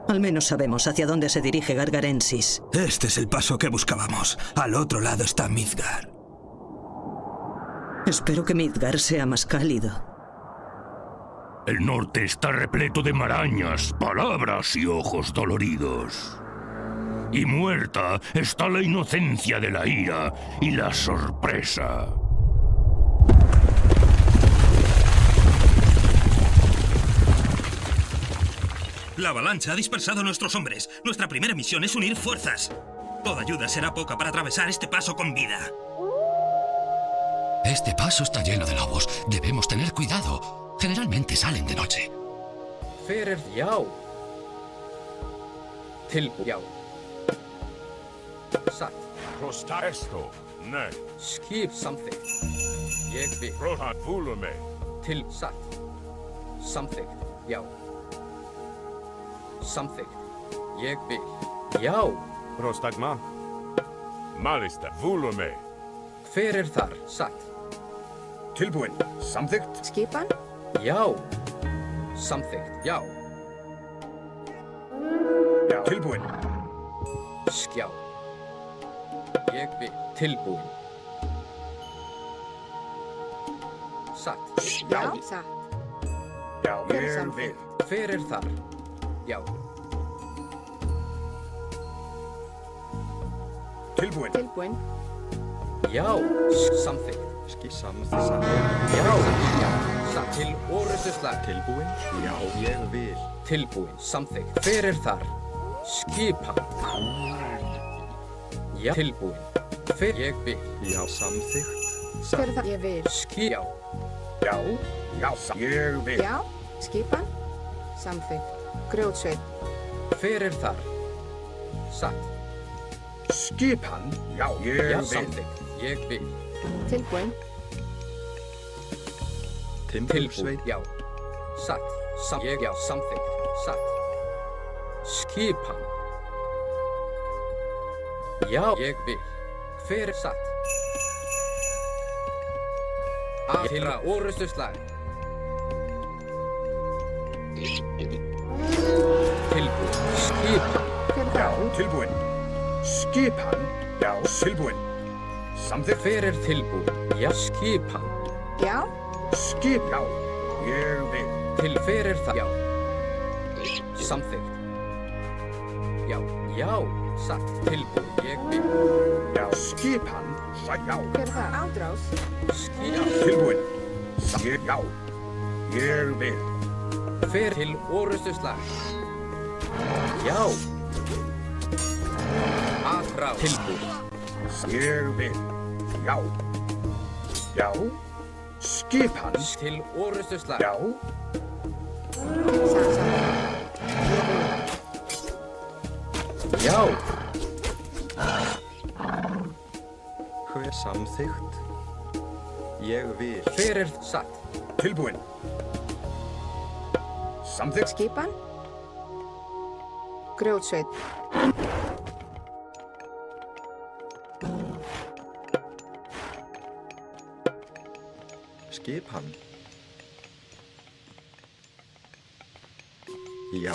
Al menos sabemos hacia dónde se dirige Gargarensis. Este es el paso que buscábamos. Al otro lado está Midgar. Espero que Midgar sea más cálido. El norte está repleto de marañas, palabras y ojos doloridos. Y muerta está la inocencia de la ira y la sorpresa. La avalancha ha dispersado a nuestros hombres. Nuestra primera misión es unir fuerzas. Toda ayuda será poca para atravesar este paso con vida. Este paso está lleno de lobos. Debemos tener cuidado. Generalmente salen de noche. Fyrir já. Já. Satt. Prosta esto. Nej. Skip something. Ég vil. Prosta fulume. Til satt. Something. Já. Something. Ég vil. Já. Prostagma. Malista fulume. Hver þar? Satt. Tilbúin. Samþykkt. Skipan? Já. Samþykkt. Já. Já. Tilbúin. Skjá. Ég vil. Tilbúin. Satt. Já. Satt. Já, Hver ég samþykkt? vil. Hver þar? Já. Tilbúin. Tilbúin. Já. Samþykkt. Samþykkt. Já. Já. Satt. Til orustuslag. Tilbúin. Já, ég vil. Tilbúin. Samþykkt. Hver þar? Skipan. Já. Tilbúin. Hver ég vil. Já, samþykkt. Hver þar? Ég vil. Skjá. Já. Já, ég vil. Já. Skipan? Samþykkt. Grjótsveit. Hver þar? Satt. Skipan. Já, ég Já. vil. Samþykkt. Ég vil. Tilbúin. Tilbúin. Já. Satt. Ég. Já. Samþykkt. Satt. Skipan. Já. Ég vil. Hver satt? Til orustuslag. Tilbúin. Skipan. Hver Já, þar? tilbúin. Skipan. Já, tilbúin. Samþykkt. Hver tilbúin? Já. Skipan. Já. Skip. Já, ég vil. Til hver það? Já. Samþykkt. Já. Já. Satt. Tilbúin. Ég vil. Já, skipan. Já. Hver þar? Ádrás. Já, tilbúin. Já, ég vil. Hver til orustuslag. Já. Aðrá. Tilbúin. Ég vil. Já. Já. Skipan. Til orustuslag. Já. Satt. Já. Hver samþykkt? Ég vil. Hver satt? Tilbúin. Samþykkt. Skipan? Grjótsveit. Skipan. Já.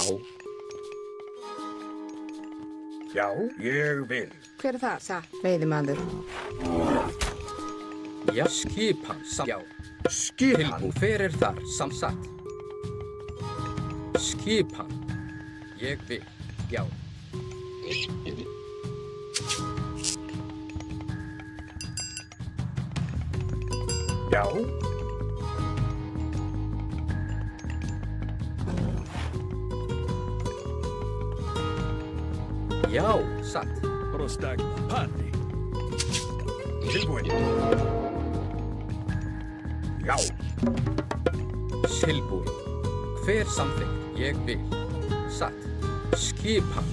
Já, ég vil. Hver er það? Satt. Veiðimaður. Já. Skipan. Já. Skipan. Tilbúin. Hver þar? Samsatt. Skipan. Ég vil. Já. Já. Já. Satt. Prostagma. Party. Tilbúin. Já. Tilbúin. Hver samþykkt? Ég vil. Satt. Skipan.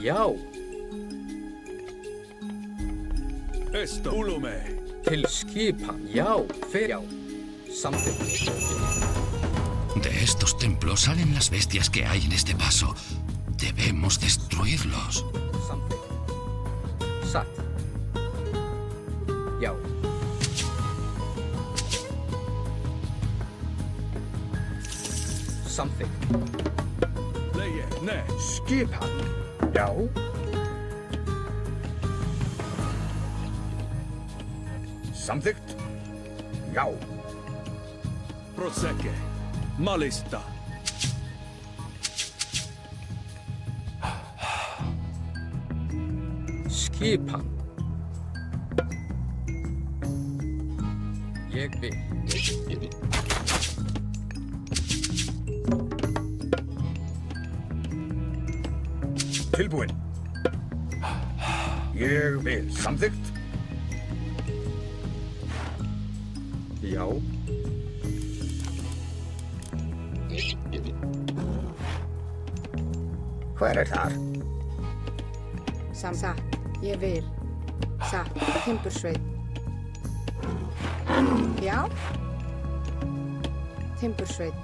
Já. Esto. Fulume. Til skipan. Já. Hver. Já. Samþykkt. De estos templos salen las bestias que hay en este paso. Debemos destruirlos. Samþykkt. Satt. Já. Samþykkt. Leie. Nei. Skipan. Já. Samþykkt. Já. Prosecke. Malista. Skipan. Ég vil. Tilbúin. Ég vil. Samþykkt. Já. Hver þar? Satt. Ég vil. Satt. Timbursveit. Já. Timbursveit.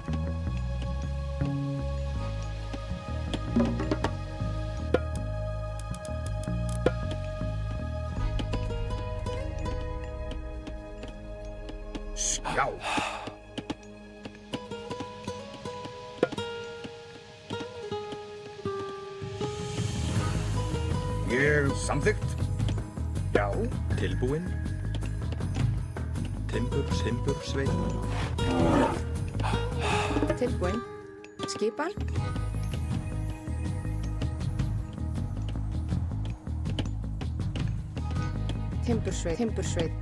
Já. Ég samþykkt. Já. Tilbúin. Timbursveit. Tilbúin. Skipan. Timbursveit.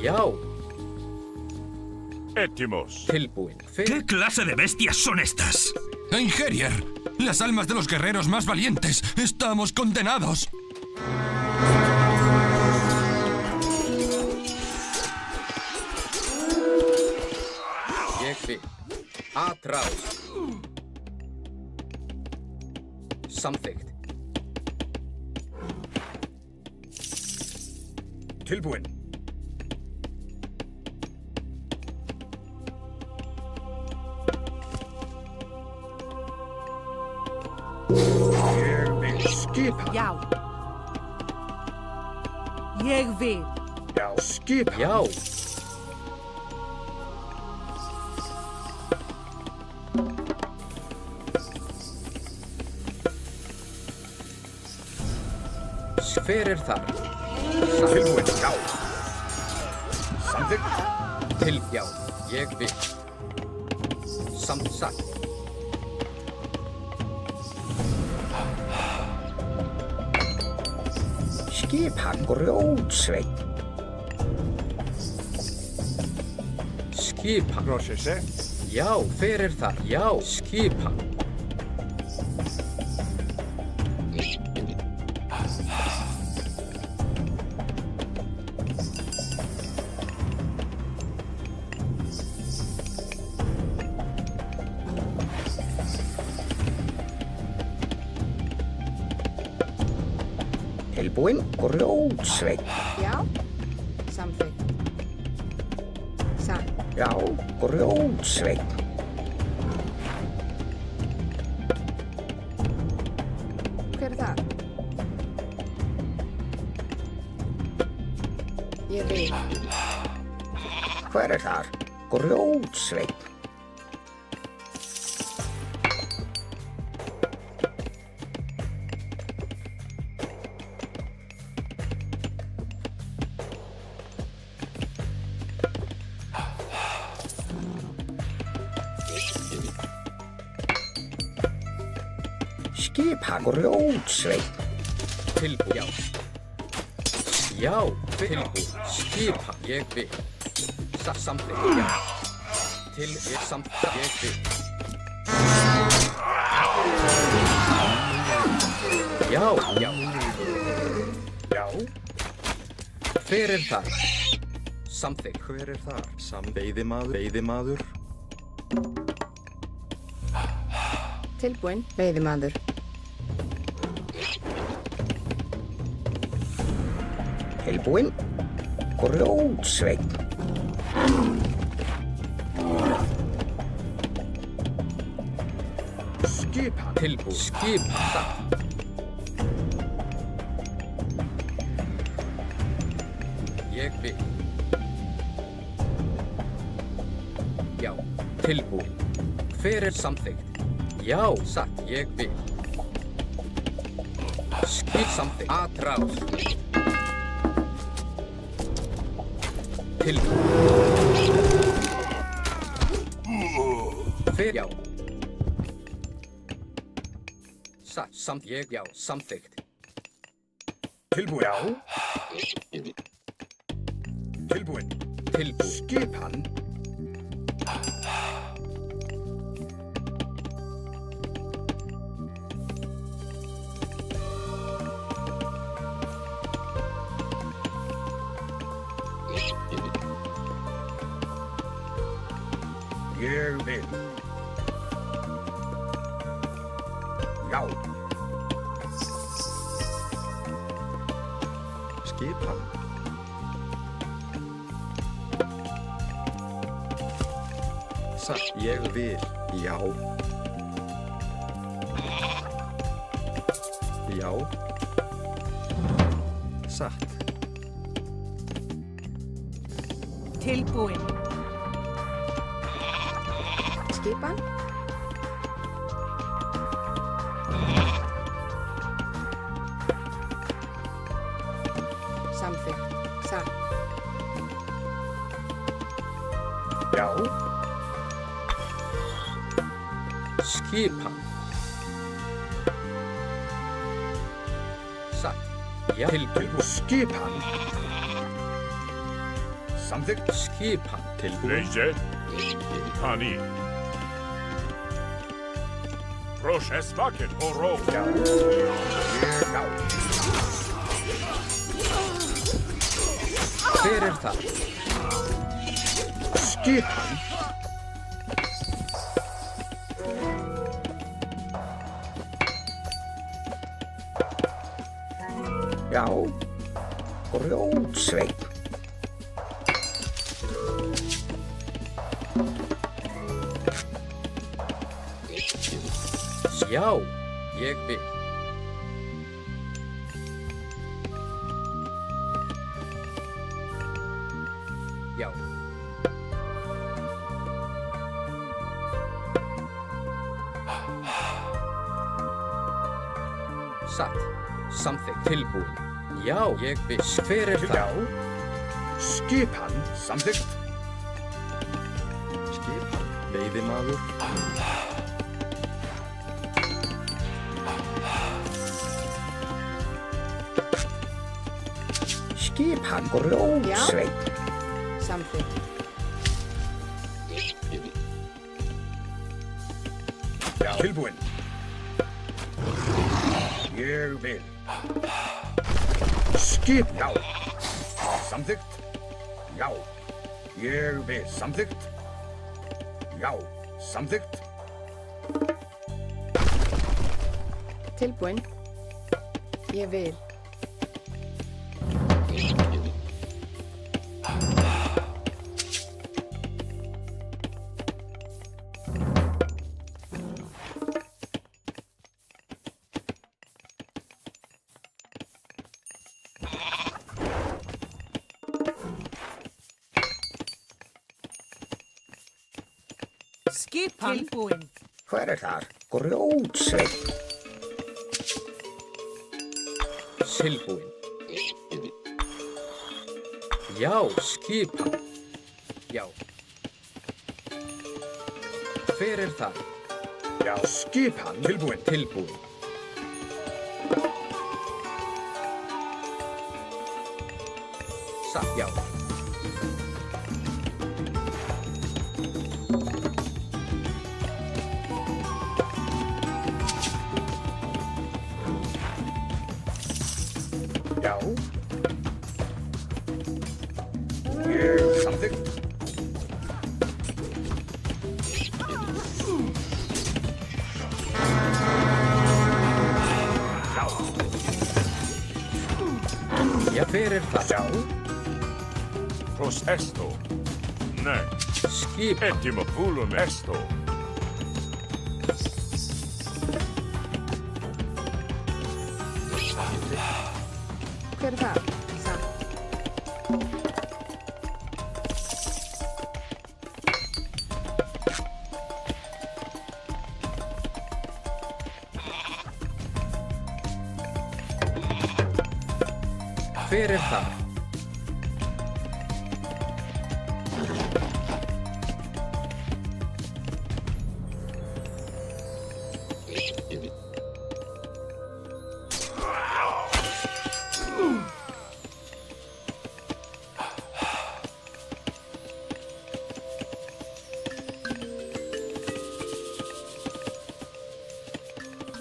Já. Etimos. Tilbúin. ¿Qué clase de bestias son estas? Ingerier, las almas de los guerreros más valientes. Estamos condenados. Ég vil. Atrás. Samþykkt. Tilbúin. Ég vil. Skipan. Já. Ég vil. Já. Skipan. Já. Hver þar? Tilbúin. Já. Samþykkt. Já. Ég vil. Satt. Skipan. Grjótsveit. Skipan. Prosesse. Já, hver þar? Já, skipan. Tilbúin. Grjótsveit. Já. Samþykkt. Satt. Já. Grjótsveit. Hver þar? Ég vil. Hver þar? Grjótsveit. Skipan. Grjótsveit. Já. Já, tilbúin. Skipan. Ég vil. Samþykkt. Já. Samþykkt. Ég vil. Já. Já. Hver þar? Samþykkt. Hver þar? Veiðimaður. Tilbúin. Veiðimaður. Tilbúin. Grjótsveit. Skipan. Tilbúin. Skipan. Já, tilbúin. Hver samþykkt? Já, satt, ég vil. Skip samþykkt. Atrás. Tilbúin. Hver já. Satt, ég já, samþykkt. Tilbúin. Já. Tilbúin. Tilbúin. Skipan. Ég vil. Já. Skipan. Satt, ég vil. Já. Já. Satt. Tilbúin. Skipan. Samþykkt. Satt. Já. Skipan. Satt. Já, tilbúin. Skipan. Samþykkt. Skipan. Tilbúin. Leže. Pani. Proszę smaken på rå. Já. Já. Hver það? Skipan. Já. Grjótsveinn. Já, ég vil. Já. Satt. Samþykkt. Tilbúin. Já, ég vil. Hver það? Já. Skipan. Samþykkt. Skipan. Veiðimaður. Skipan. Grjótsveinn. Samþykkt. Já. Tilbúin. Ég vil. Skip. Já. Samþykkt. Já. Ég vil. Samþykkt. Já. Samþykkt. Tilbúin. Ég vil. Skipan. Tilbúin. Hver þar? Grjótsveinn. Tilbúin. Já, skipan. Já. Hver það? Já. Skipan. Tilbúin. Tilbúin. Satt, já. Já. Ég. Samþykkt. Já, hver það? Já. Pros esto. Ne. Skip. Etimopulum esto. Hver það? Satt. Hver þar?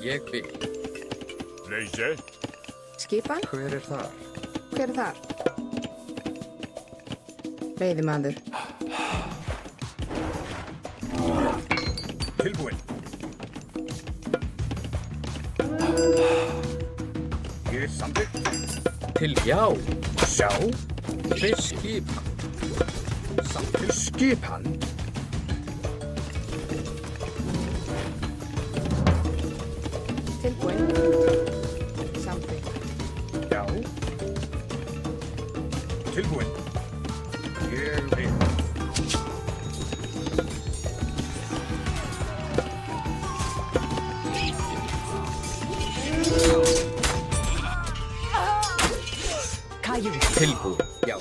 Ég vil. Leise. Skipan? Hver þar? Hver þar? Veiðimaður. Tilbúin. Ég er samþykkt. Til já. Sjá. Til skipan. Til skipan. Tilbúin. Samþykkt. Já. Tilbúin. Ég vil. Tilbúin. Já.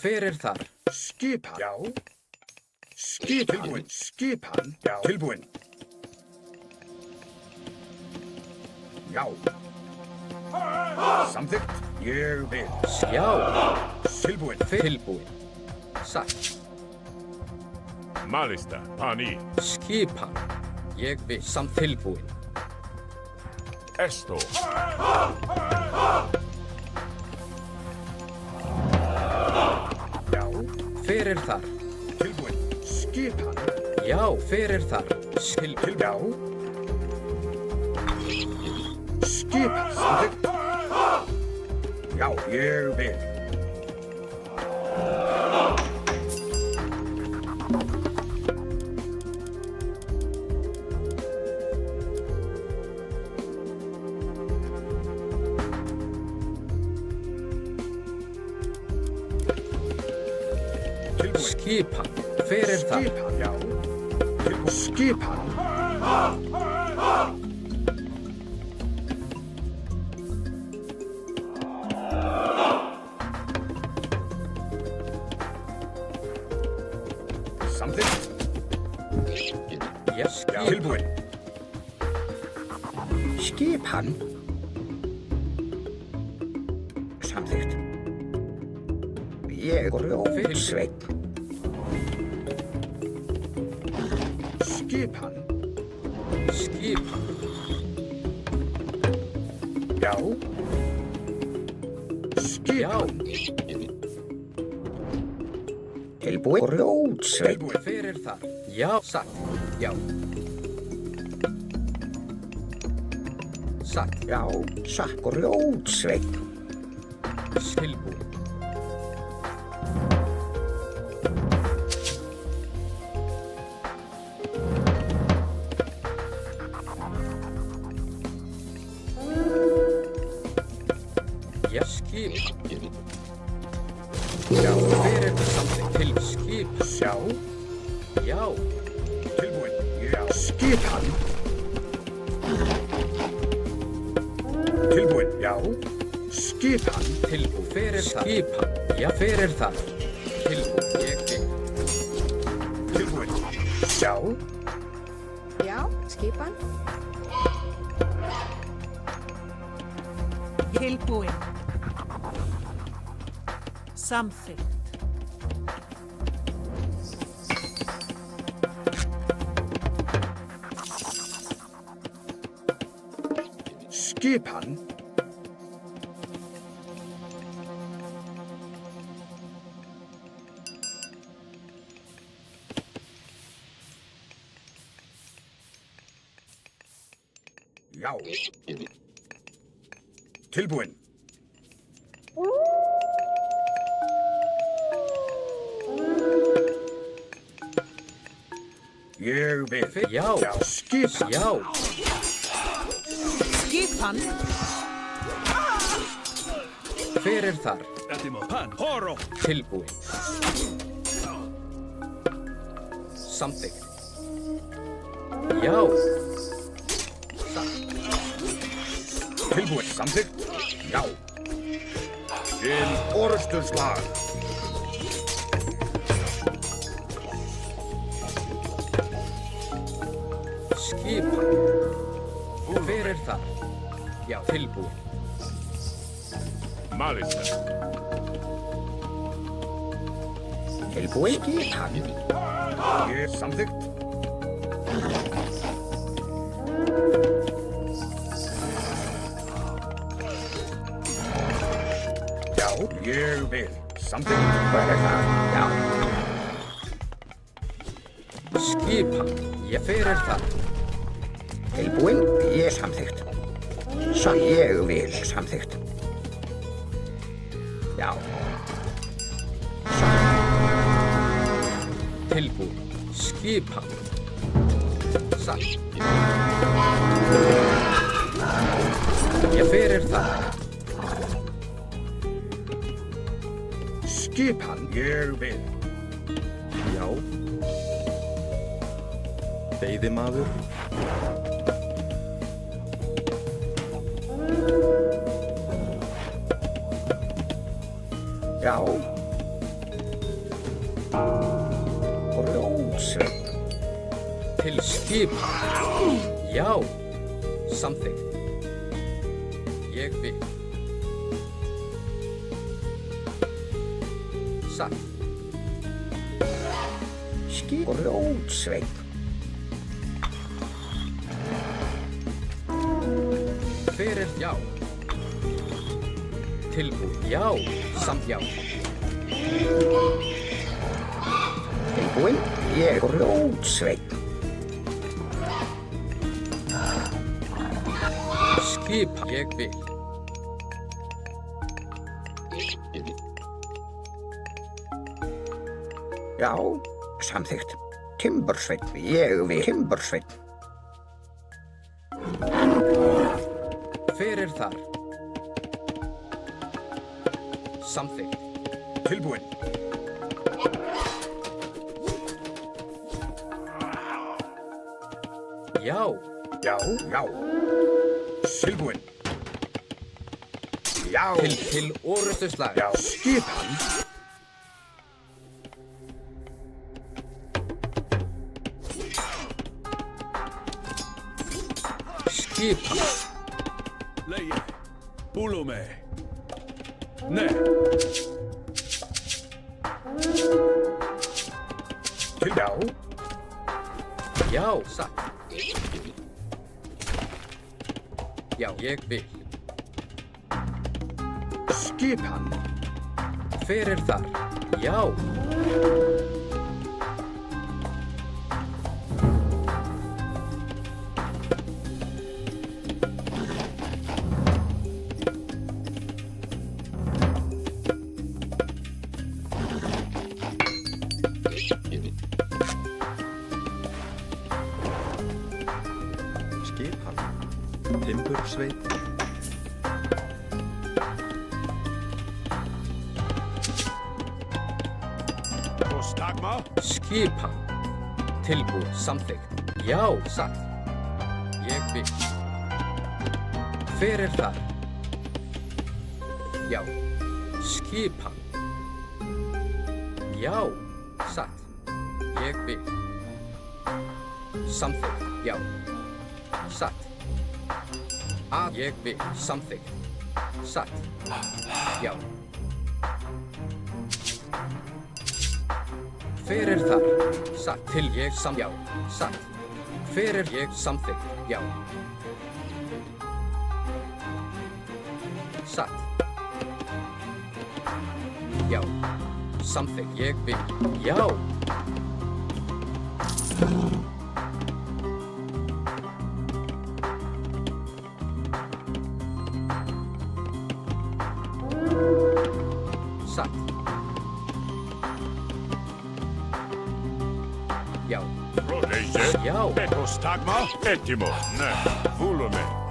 Hver þar? Skipan. Já. Skipan. Tilbúin. Skipan. Já. Tilbúin. Já. Samþykkt. Ég vil. Já. Tilbúin. Tilbúin. Satt. Malista. Pani. Skipan. Ég vil. Samt tilbúin. Esto. Já. Hver þar? Tilbúin. Skipan. Já, hver þar? Tilbúin. Já. Skipan. Samþykkt. Já, ég vil. Skipan. Hver þar? Skipan, já. Tilbúin. Skipan. Samþykkt. Já, Já. Tilbúin. Skipan. Samþykkt. Ég grjótsveinn. Skipan. Skipan. Já. Já. Skipan. Tilbúin. Grjótsveinn. Tilbúin. Hver þar? Já, satt. Já. Satt. Já, satt. Grjótsveinn. Tilbúin. Já, skipan. Já. Hver samþykkt? Til skipan. Sjá. Já. Tilbúin. Já. Skipan. Tilbúin. Já. Skipan. Tilbúin. Hver þar? Skipan. Já, hver þar? Tilbúin. Ég vil. Tilbúin. Sjá. Já. Skipan. Tilbúin. Samþykkt. Skipan. Já. Tilbúin. Ég vil. Já. Já. Skipan. Já. Skipan. Hver þar? Tilbúin. Samþykkt. Já. Satt. Tilbúin. Samþykkt. Já. Til orrustuslag. Skipan. Hver það? Já, tilbúin. Malisa. Tilbúin. Skipan. Ég samþykkt. Já, ég vil. Samþykkt. Hver það? Já. Skipan. Hver það? Tilbúin. Ég samþykkt. Ég vil. Samþykkt. Já. Tilbúin. Skipan. Satt. Hver það? Skipan. Ég vil. Já. Veiðimaður. Já. Grjótsveinn. Til skipan. Já. Samþykkt. Ég vil. Satt. Grjótsveinn. Hver já? Tilbúin. Já. Samt já. Tilbúin. Ég grjótsveinn. Skipan. Ég vil. Já. Samþykkt. Timbursveinn. Ég vil. Timbursveinn. Hver þar? Samþykkt. Tilbúin. Já. Já, já. Tilbúin. Já. Til orrustuslag. Já. Skipan. Skipan. Leie. Bulume. Ne. Já. Já, satt. Já, ég vil. Skipan. Hver þar? Já. Skipan. Timbursveinn. Ostagma. Skipan. Tilbúin. Samþykkt. Já, satt. Ég vil. Hver þar? Já. Skipan. Já, satt. Ég vil. Samþykkt. Já. Satt. Að ég vil. Samþykkt. Satt. Já. Hver þar? Satt. Til ég já. Satt. Hver ég samþykkt? Já. Satt. Já. Samþykkt. Ég vil. Já. Satt. Já. Leise. Já. Ostagma. Etimo. Ne. Bulume.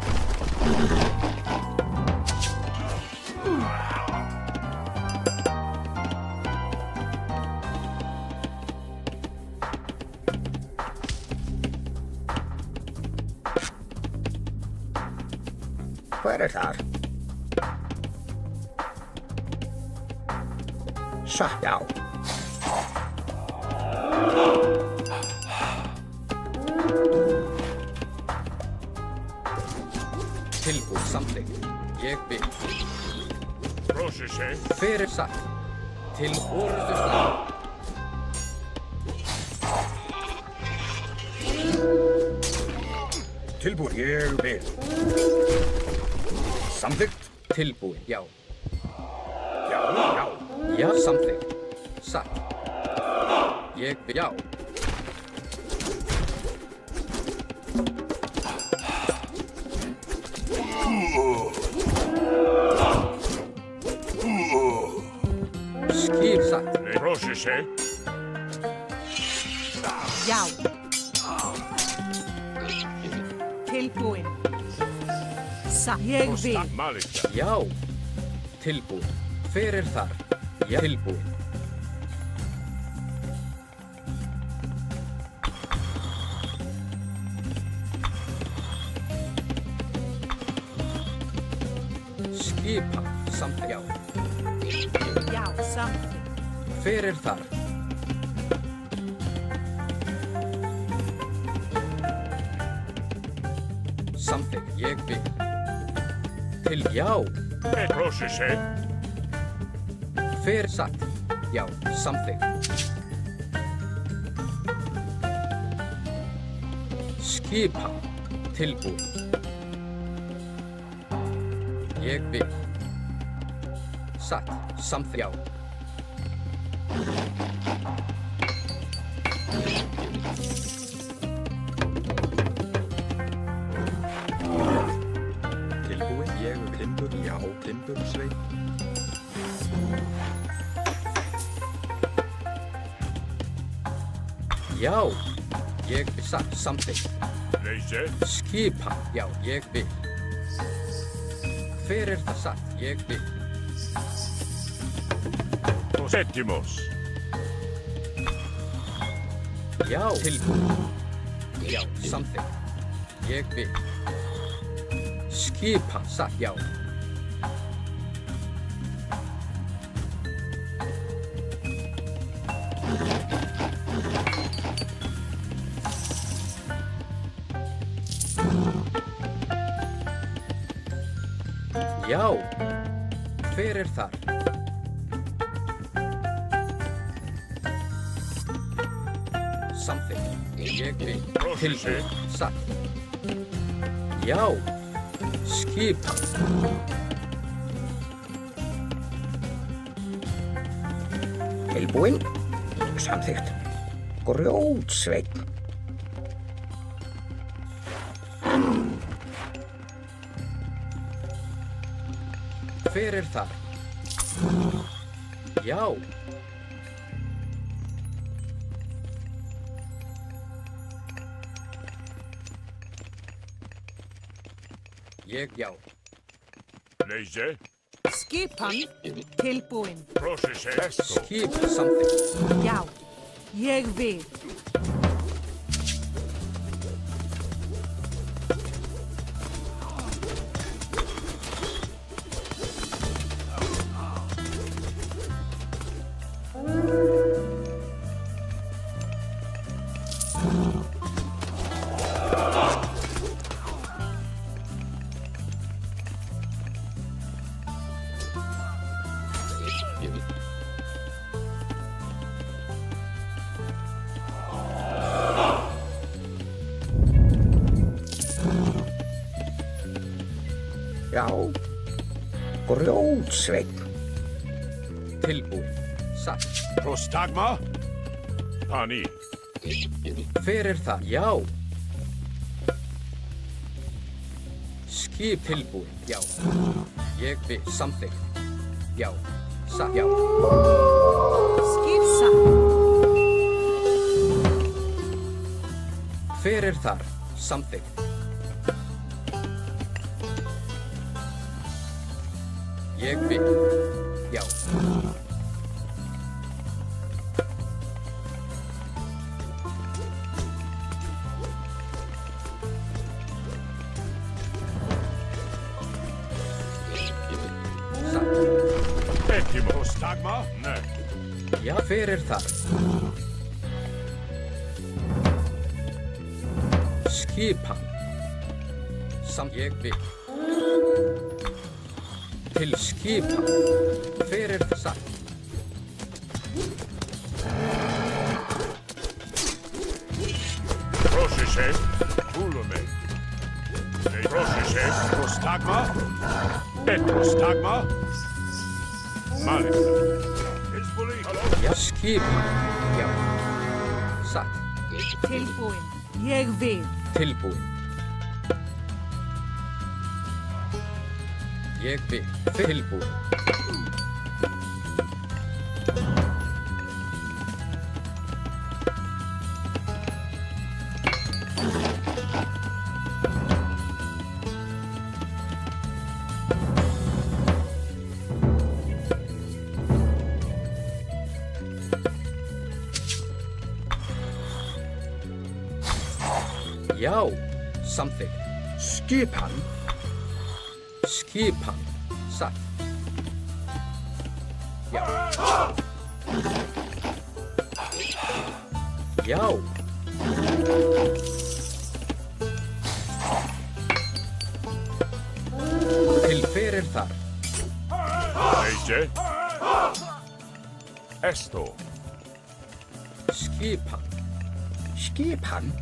Hver er þar? Satt, já. Tilbúið samþykkt. Ég vil. Processi. Fyrir satt. Til orðuslag. Tilbúin, ég vil. Samþykkt. Tilbúið, já. Já, já. Já, samþykkt. Satt. Ég vil, já. Skip satt. Processi. Já. Tilbúin. Ég vil. Malika. Já. Tilbúið. Fyrir þar. Já. Tilbúið. Skipa samt já. Já, samþykkt. Fyrir þar. Samþykkt, ég vil. Til já. Processi. Fyrir satt. Já, samþykkt. Skipa. Tilbúið. Ég vil. Satt. Samþykkt. Já. Tilbúin, ég timbur, já, timbursveit. Já. Ég vil. Satt. Samþykkt. Leyse. Skipa. Já, ég vil. Fyrir það satt. Ég vil. Settimos. Já. Tilbúið. Já, samþykkt. Ég vil. Skipa. Satt. Já. Já. Fyrir þar. Samþykkt. Ég vil. Tilbúið. Satt. Já. Skipa. Tilbúin. Samþykkt. Grjótsveit. Fyrir þar. Já. Ég já. Leyse. Skipan. Tilbúin. Processi. Esto. Skip samþykkt. Já. Ég vil. Já. Grjótsveit. Tilbúið. Satt. Prostagma. Pani. Fyrir það. Já. Skip tilbúið. Já. Ég vil. Samþykkt. Já. Satt. Já. Skip satt. Fyrir þar. Samþykkt. Ég vil. Já. Settimos. Stagma? Nei. Já, hver þar? Skipan. Ég vil. Til skipan. Hver það? Proszę się. Ulume. Proszę się. Prostagma? Prostagma? Malista. Já, skipan. Já. Satt. Tilbúin. Ég vil. Tilbúin. Ég vil. Tilbúin. Já, samþykkt. Skipan. Skipan. Satt. Já. Já. Til hver þar? Leise. Esto. Skipan. Skipan?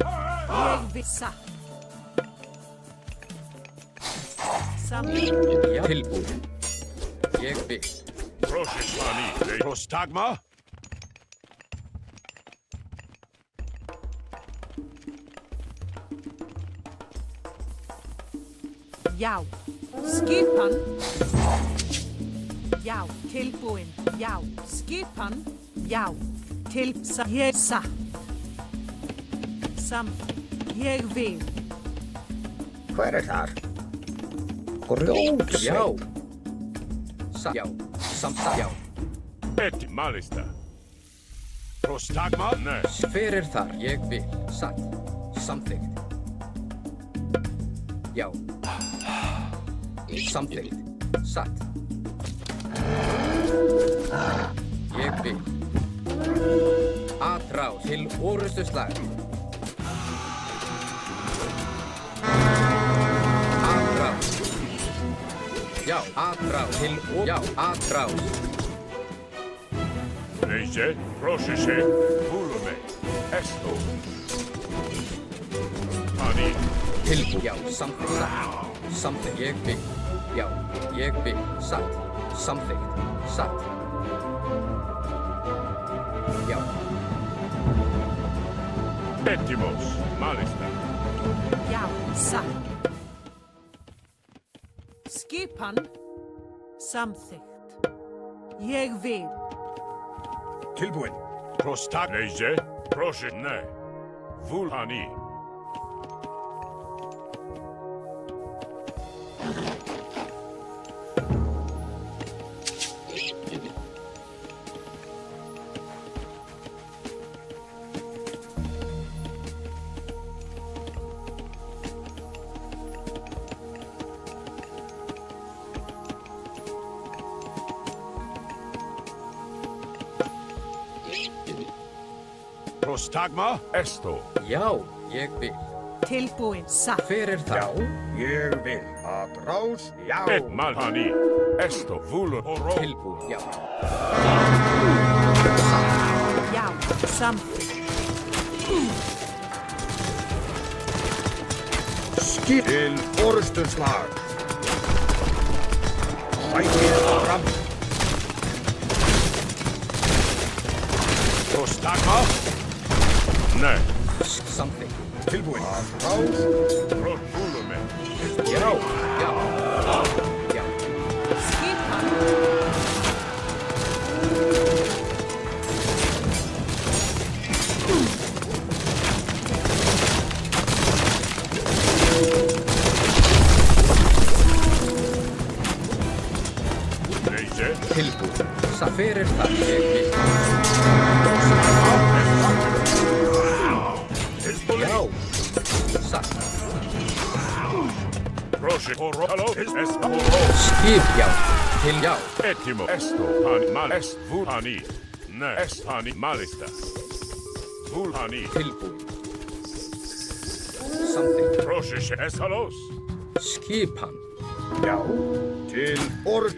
Ég vil. Satt. Samþykkt. Já. Tilbúin. Ég vil. Proszę pani. Prostagma? Já. Skipan. Já. Tilbúin. Já. Skipan. Já. Ég satt. Samþykkt. Ég vil. Hver þar? Grjótsveinn. Já. Satt. Já. Samt. Já. Malista. Prostagma? Nei. Hver þar? Ég vil. Satt. Samþykkt. Já. Samþykkt. Satt. Ég vil. Atrá til orustuslag. Atrá. Já, atrá til já, atrá. Leise. Proszę się. Ulume. Esto. Pani. Tilbúin. Já, samþykkt. Satt. Samþykkt. Ég vil. Já, ég vil. Satt. Samþykkt. Satt. Já. Settimos. Malista. Já. Satt. Skipan. Samþykkt. Ég vil. Tilbúin. Prostag. Leise. Proszę. Nei. Vulhani. Prostagma? Esto. Já, ég vil. Tilbúin. Satt. Hver það? Ég vil. Atrás. Já. Malhani. Esto. Vulu. Oro. Tilbúin. Já. Já. Samþykkt. Skip til orustuslag. Sækið fram. Prostagma? Nei. Samþykkt. Tilbúin. Atrás. Ulume. Já, já. Já. Skipan. Leise. Tilbúin. Hver það? Ég vil. Já. Satt. Prosi Halo Est Horo. Skip, já. Til já. Etimo Esto Hani Mal Est Vulhani. Ne Est Hani Malista. Vulhani. Tilbúin. Something. Prosi Esalos. Skipan. Já. Til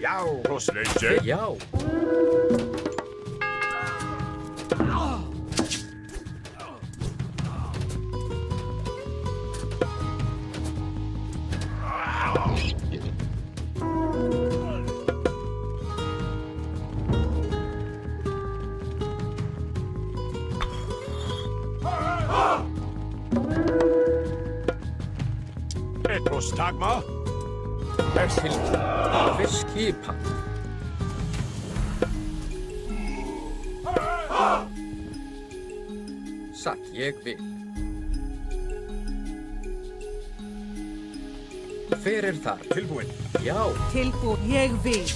já. Prosleje. Já. Etrostagma. Tilbúin. Skipan. Satt, ég vil. Hver þar? Tilbúin. Já. Tilbúin. Ég vil.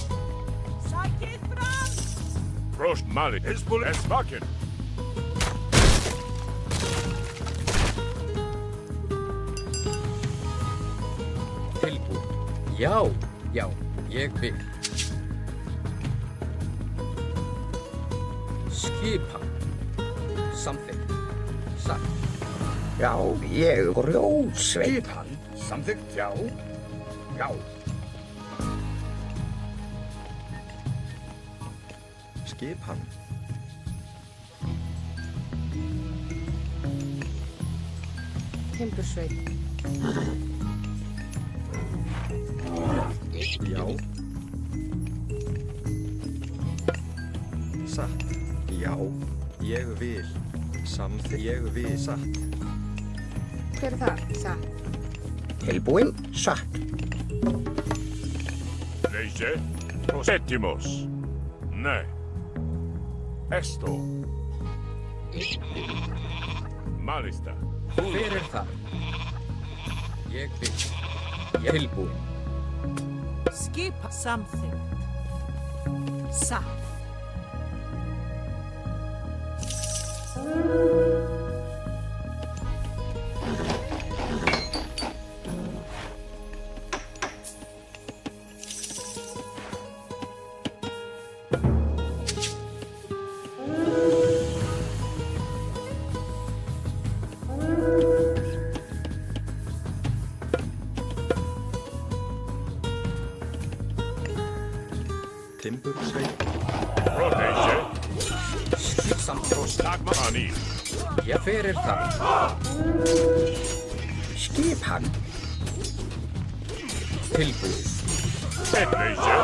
Sækið fram! Prost Mali. Hizbul Esvakin. Tilbúin. Já. Já. Ég vil. Skipan. Something. Satt. Já, ég grjótsveit. Skipan. Samþykkt, já. Já. Skipan. Timbursveit. Já. Satt. Já. Ég vil. Ég vil. Satt. Hver þar? Satt. Tilbúin, satt. Leje. Prosetimos. Ne. Esto. Malista. Hver þar? Ég vil. Tilbúin. Skipa. Something. Satt. Timbursveit. Proteje. Samt. Prostagma Hani. Já, hver þar? Skipan. Tilbúin. Leje.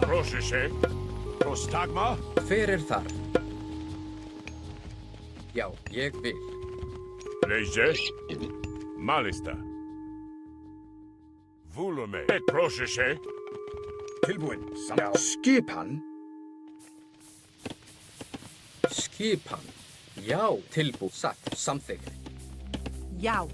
Prosese. Prostagma. Hver þar? Já, ég vil. Leje. Malista. Volume. Et prosese. Tilbúin. Já. Skipan. Skipan. Já, tilbúin. Satt. Samþykkt. Já.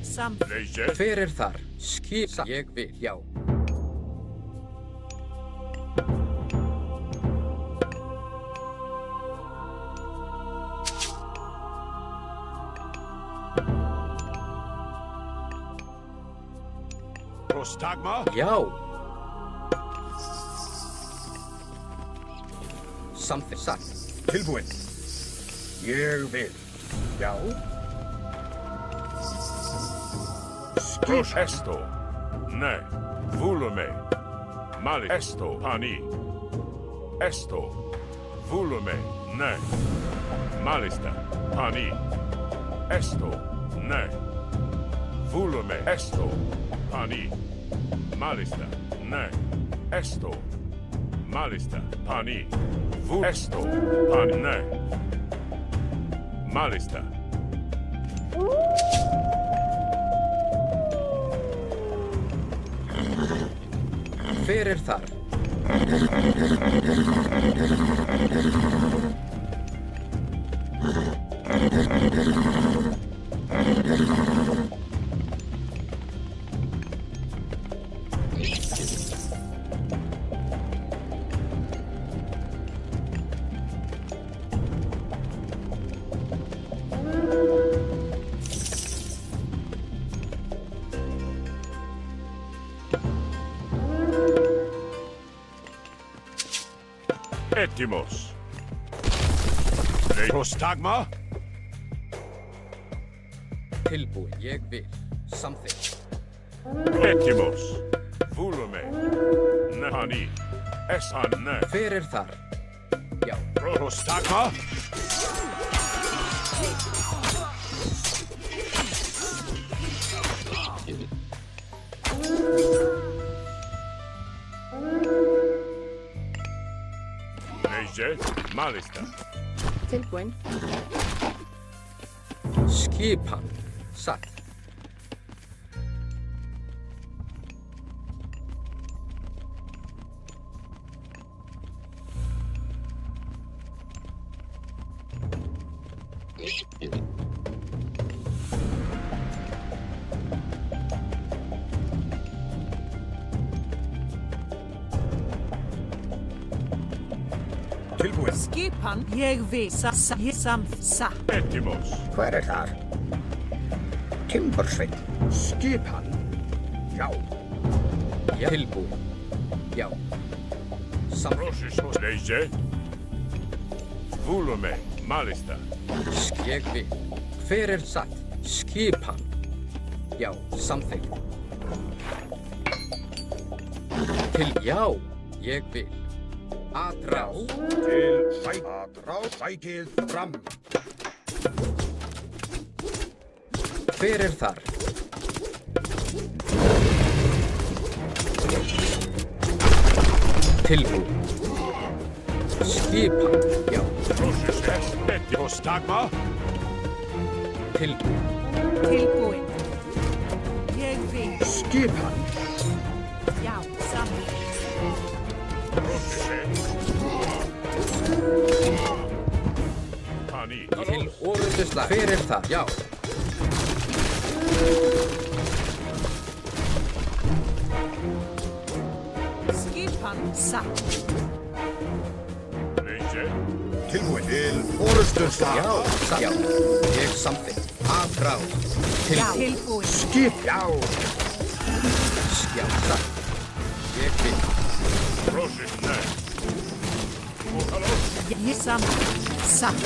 Something. Leje. Hver þar? Satt. Ég vil. Já. Prostagma. Já. Samþykkt. Satt. Tilbúin. Ég vil. Já. Pros esto. Ne. Volume. Mali. Esto. Hani. Esto. Volume. Ne. Malista. Hani. Esto. Ne. Volume. Esto. Hani. Malista. Ne. Esto. Malista. Hani. Esto. Hani. Ne. Malista. Hver þar? Etimos. Prostagma. Tilbúin, ég vil. Samþykkt. Etimos. Vulume. Nehani. Esanne. Hver er þar? Já. Prostagma. Neje. Malista. Tilbúin. Skipan. Satt. Tilbúin. Skipan, ég vil. Sa. Etimos. Hver er þar? Timbursveit. Skipan. Já. Já. Tilbúin. Já. Samþykkt. Rosis. Neje. Vulume. Malista. Ég vil. Hver er satt? Skipan. Já. Samþykkt. Já. Ég vil. Atrás. Atrás. Sækið fram. Hver er þar? Tilbúin. Skipan. Já. Rosis. Prostagma. Tilbúin. Tilbúin. Ég vil. Skipan. Já, samþykkt. Hani. Til orðusslag. Hver er það? Já. Skipan, satt. Neje. Tilbúin. Til orustuslag. Já. Satt. Já. Ég samþykkt. Atrás. Já, Tilbúin. tilbúin. Skip. Já. Já. Satt. Ég vil. Rosis. Ne. Vokalos. Ég samþykkt. Satt.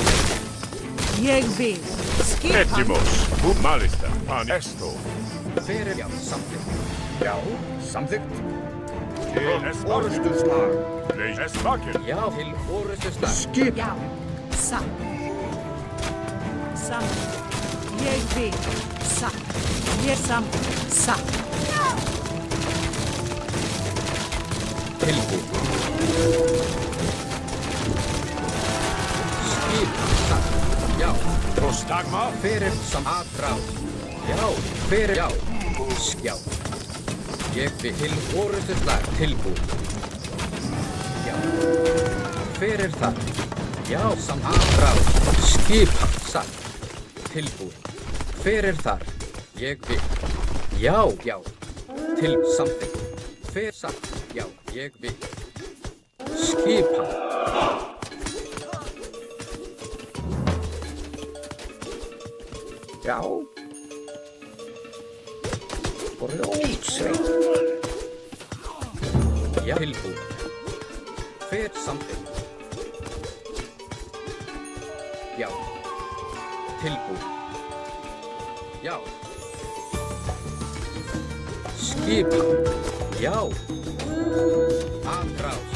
Ég vil. Skipan. Etimos. Malista. Hani. Esto. Hver er já. Samþykkt. Já. Samþykkt. Til orustuslag. Neje. Esvakin. Já. Til orðusslag. Skip. Já, satt. Samþykkt. Ég vil. Satt. Ég samþykkt. Satt. Tilbúin. Skipan. Satt. Já. Prostagma. Hver er atrás? Já. Hver er já. Já. Ég vil. Til orðusslag. Tilbúin. Já. Hver er það? Já. Atrás. Skipan. Satt. Tilbúin. Hver er þar? Ég vil. Já. Já. Til samþykkt. Hver satt? Já. Ég vil. Skipan. Já. Grjótsveit. Já. Tilbúin. Hver samþykkt? Já. Tilbúin. Já. Skipan. Já. Atrás.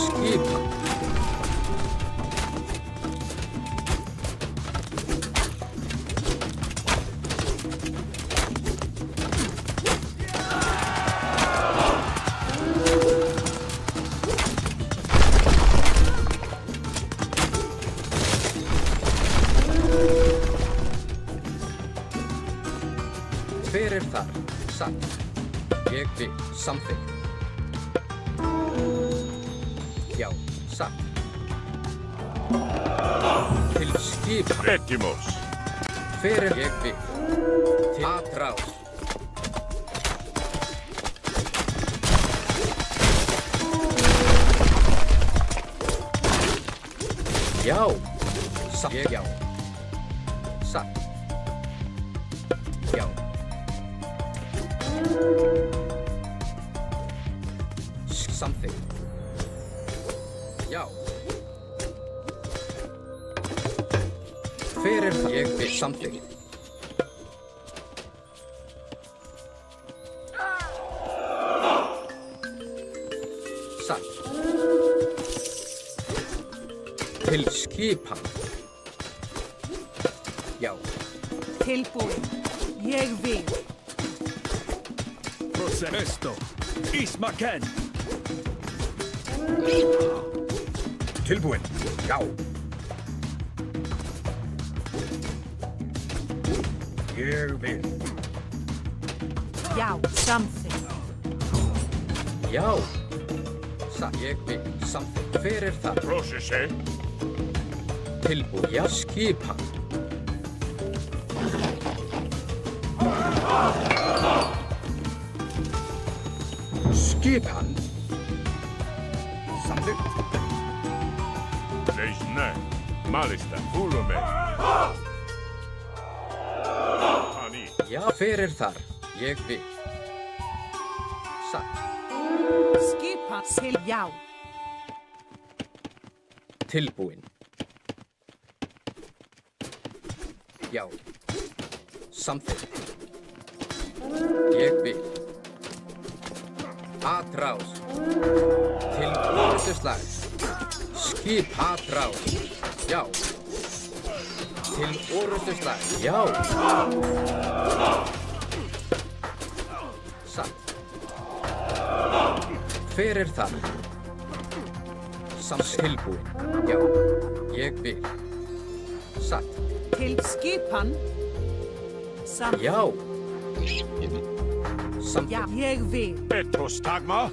Skipan. Hver er þar? Satt. Ég vil. Samþykkt. Já. Satt. Til skipan. Etimos. Hver er ég vil? Til atrás. Já. Satt. Ég já. Satt. Já. Samþykkt. Já. Fyrir það. Ég vil samþykkt. Satt. Til skipan. Já. Tilbúin. Ég vil. Procesto. Ismaken. Tilbúin. Já. Ég vil. Já, samþykkt. Já. Satt. Ég vil samþykkt. Fyrir það. Procese. Tilbúin. Já. Skipan. Skipan. Samþykkt. Leis ne. Malista. Fulume. Hani. Já. Fyrir þar. Ég vil. Satt. Skipa til já. Tilbúin. Já. Samþykkt. Ég vil. Atrás. Til orðuslag. Skip atrás. Já. Til orðuslag. Já. Satt. Fyrir það. Tilbúin. Já. Ég vil. Satt. Til skipan. Samþykkt. Já. Já, ég vil. Petrostagma.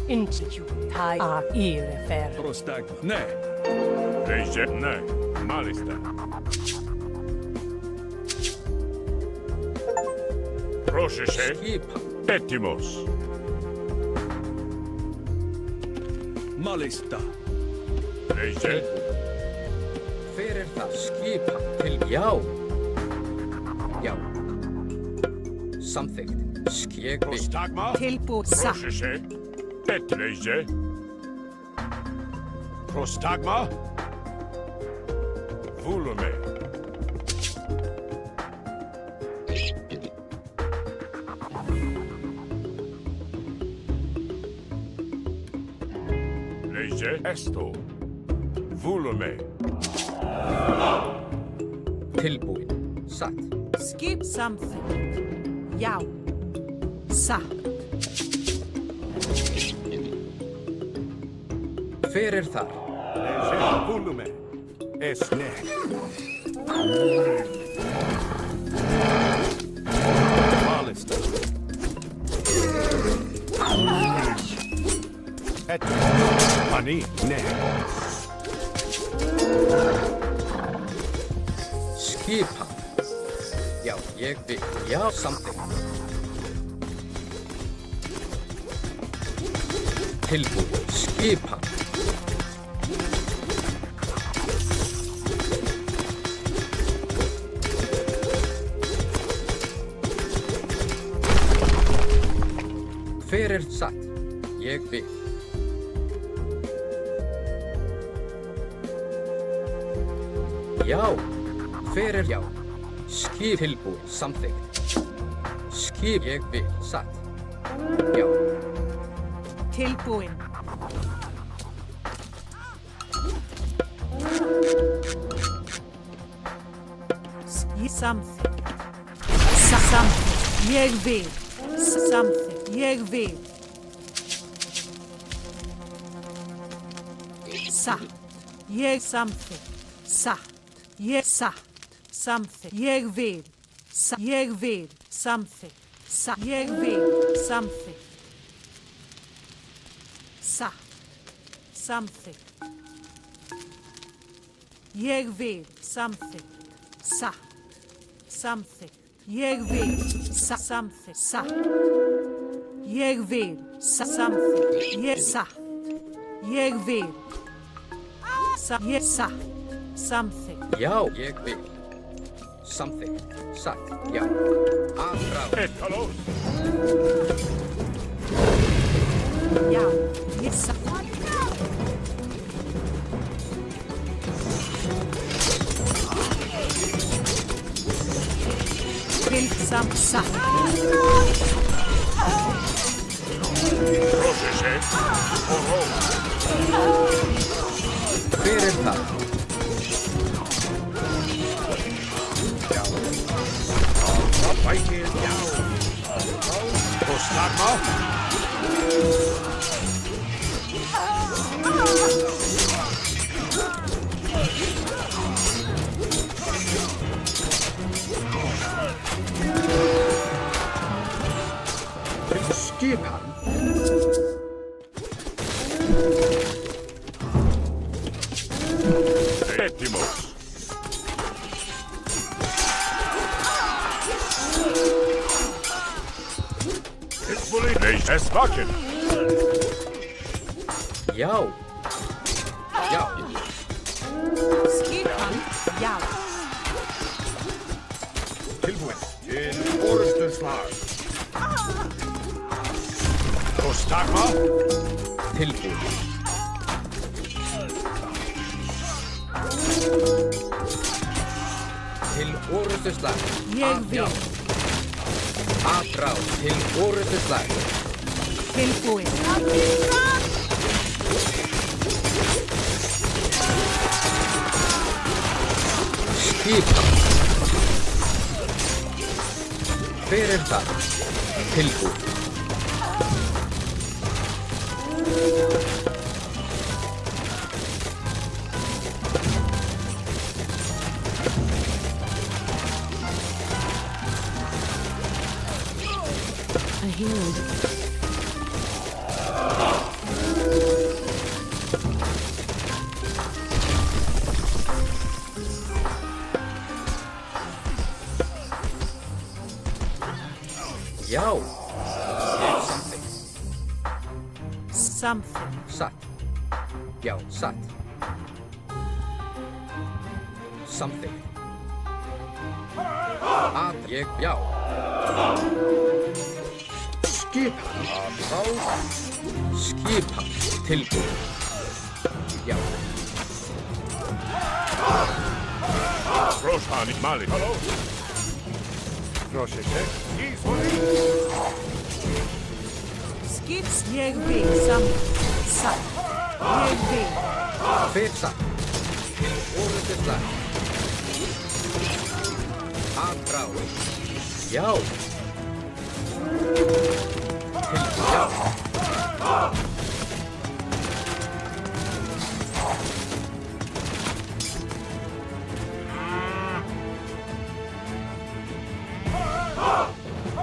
Institute. Ta irefer. Prostagma. Ne. Leise ne. Malista. Procese. Skipan. Petimos. Malista. Leise. Fyrir það. Skipan. Til já. Já. Samþykkt. Ég vil. Prostagma. Tilbúin. Satt. Procese. Petleise. Prostagma. Volume. Leise. Esto. Volume. Tilbúin. Satt. Skip samþykkt. Já. Satt. Fyrir þar. Leise. Volume. Esne. Malista. Et. Hani. Ne. Skipan. Já, ég vil. Já, samþykkt. Tilbúin. Skipan. Fyrir satt. Ég vil. Já. Fyrir já. Skip tilbúin. Samþykkt. Skip ég vil. Satt. Já. Tilbúin. Samþykkt. Samþykkt. Ég vil. Samþykkt. Ég vil. Satt. Ég samþykkt. Satt. Ég satt. Samþykkt. Ég vil. Ég vil. Samþykkt. Satt. Ég vil. Samþykkt. Satt. Samþykkt. Ég vil. Samþykkt. Satt. Samþykkt. Ég vil. Samþykkt. Satt. Ég vil. Samþykkt. Ég satt. Ég vil. Ég satt. Samþykkt. Já, ég vil. Samþykkt. Satt. Já. Aðráð. Etalos. Já, ég satt. Till sam satt. Procese. Oro. Fyrir það. Bækir, já. Kostagma. Skipan. Ettimos. Leis es vaken. Já. Já. Skipan, já. Tilbúin. Til orustuslag. Kostagma. Tilbúin. Til orustuslag. Ég vil. Afráð til orustuslag. Tilbúin. Skipan. Fyrir það. Tilbúin. A healed. Já. Something. Satt. Já, satt. Something. Að ég, já. Skipan. Afráð. Skipan. Tilbúin. Já. Roshani Malik. Hello. Procese. Skips, ég vil. Sam satt. Ég vil. Fyrir satt. Til orustuslag. Afráð. Já. Tilbúin. Já.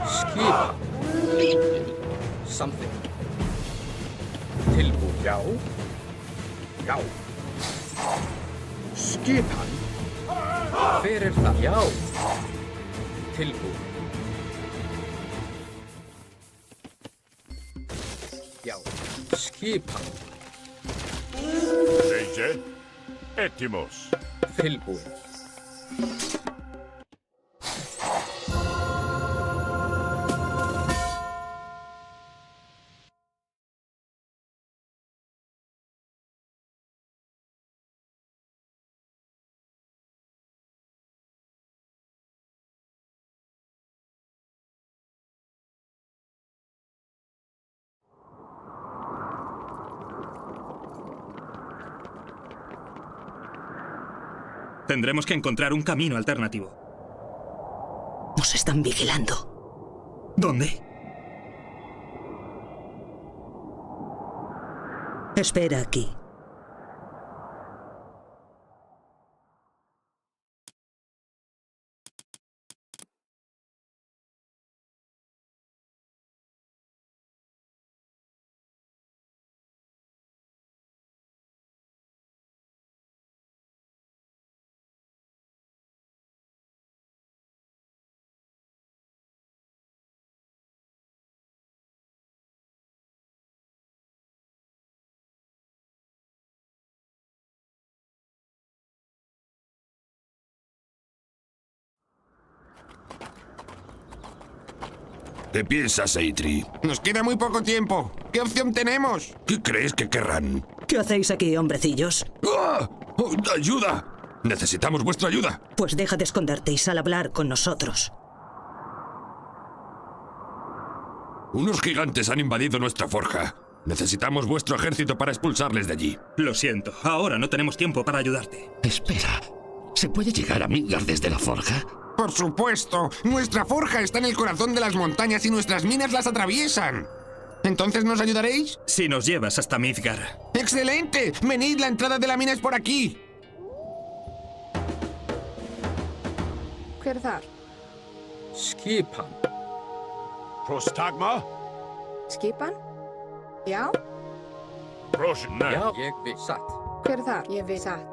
Skipan. Something. Tilbúin. Já. Já. Skipan. Fyrir það. Já. Tilbúin. Já. Skipan. Leise. Ettimos. Tilbúin. Tendremos que encontrar un camino alternativo. Nos están vigilando. ¿Dónde? Espera aquí. ¿Qué piensas, Eitri? Nos queda muy poco tiempo. ¿Qué opción tenemos? ¿Qué crees que querrán? ¿Qué hacéis aquí, hombrecillos? ¡Ah! ¡Oh, ¡ayuda! Necesitamos vuestra ayuda. Pues deja de esconderte y sal a hablar con nosotros. Unos gigantes han invadido nuestra forja. Necesitamos vuestro ejército para expulsarles de allí. Lo siento, ahora no tenemos tiempo para ayudarte. Espera, ¿se puede llegar a Midgard desde la forja? ¡Por supuesto! Nuestra forja está en el corazón de las montañas y nuestras minas las atraviesan. ¿Entonces nos ayudaréis? Si nos llevas hasta Midgard. ¡Excelente! ¡Venid, la entrada de la mina es por aquí! Hver Skipan. Prostagma? Skipan? Já. Prosne. Já, ég vil. Satt. Hver Ég vil. Satt.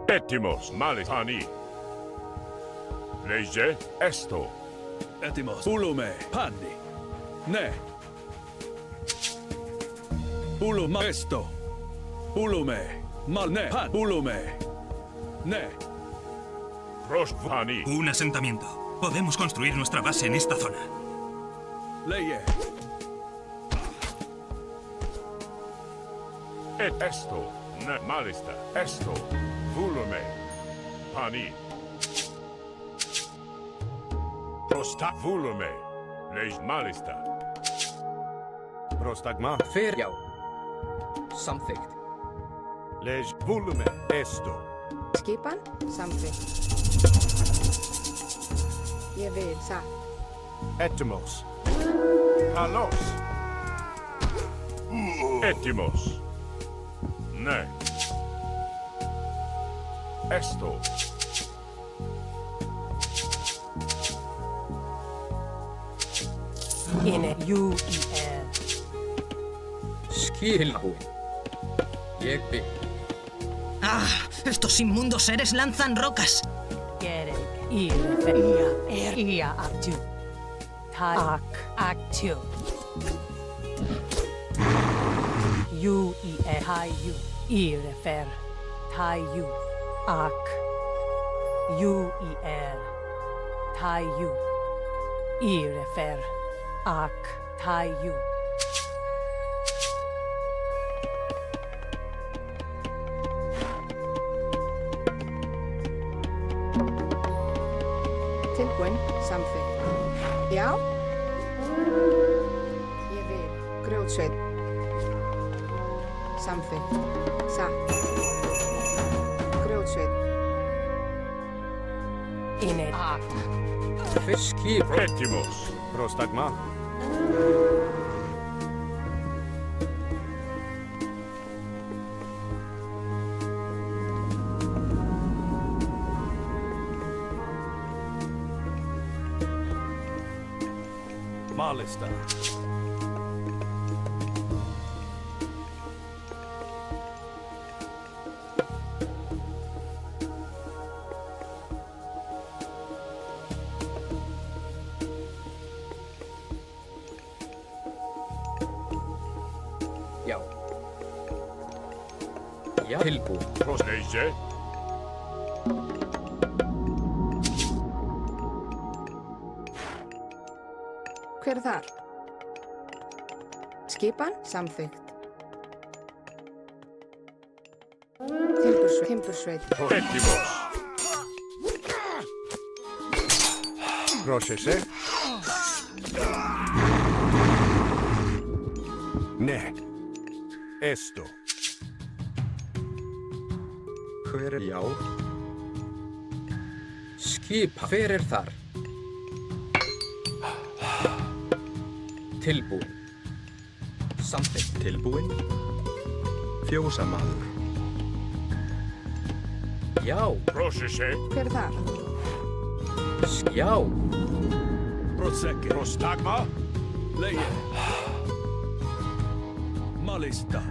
Etimos malistani. Leje esto. Etimos. Ulume. Panni. Ne. Uluma esto. Ulume. Mal ne. Pan. Ulume. Ne. Prosvani. Un asentamiento. Podemos construir nuestra base en esta zona. Leje. Et esto. Ne malista. Esto. Ulume. Pani. Prosta. Ulume. Leje malista. Prostagma. Hver já. Samþykkt. Leje volume. Esto. Skipan? Samþykkt. Ég vil. Satt. Etimos. Kalos. Etimos. Ne. Esto. N-U-I-R. Skilbúin. Ég vil. ¡Ah! Estos inmundos seres lanzan rocas. Gerek. Ia aktu. Tak aktu. U-I-R. Taiju. I-refer. Taiju. Ak. U-I-R. Taiju. I-refer. Ak. Taiju. Tilbúin. Samþykkt. Já. Ég vil. Grjótsveinn. Samþykkt. Satt. Grjótsveinn. Ak. Skip. Etimos. Prostagma. Malista. Já. Já. Tilbúin. Prosleje. Hver þar? Skipan? Samþykkt. Timbursveit. Etimos. Πρόσεχε. Ναι. Έστω. Hver já. Skipa. Hver þar? Tilbúin. Samþykkt. Tilbúin. Fjósamaður. Já. Prosleje. Hver þar? Já. Prosecke. Prostagma. Leje. Malista.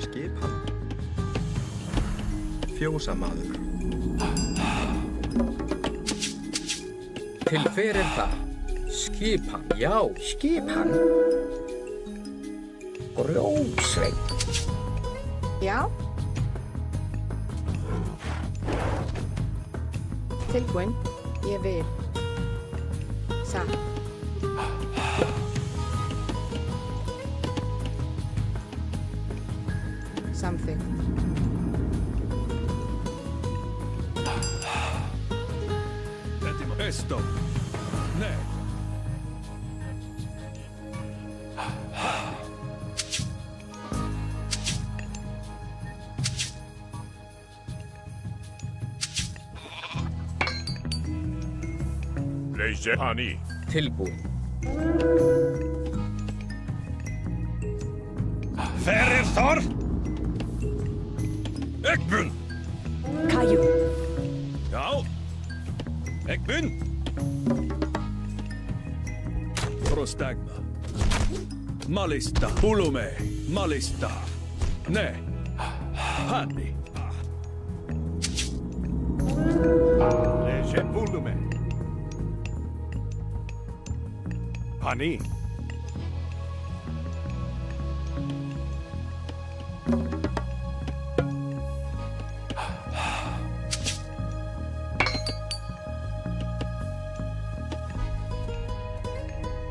Skipan. Fjósamaður. Til hver það? Skipan. Já. Skipan. Grjótsveinn. Já. Tilbúin. Ég vil. Satt. Samþykkt. Esto. Ne. Leise Hani. Tilbúin. Fyrir þar! Ekbun! Kayu. Ja. Ekbun. Prostagma. Malista. Ulume. Malista. Ne. Hani. Leise volume. Hani.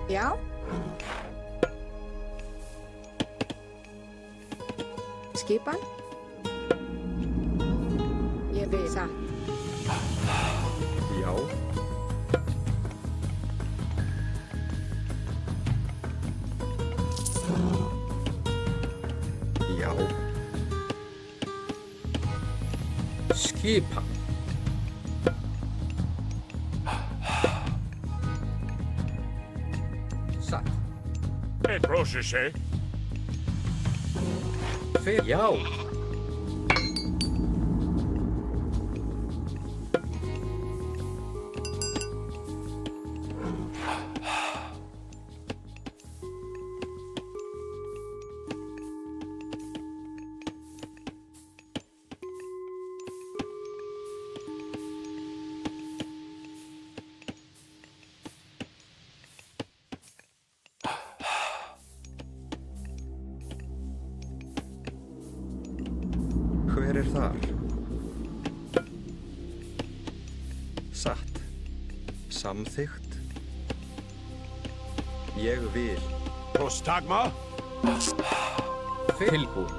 Já. Skipan. Ég vil satt. Já. Já. Skipan. Satt. Et procese. Já. Hver þar? Satt. Samþykkt. Ég vil. Prostagma. Tilbúin.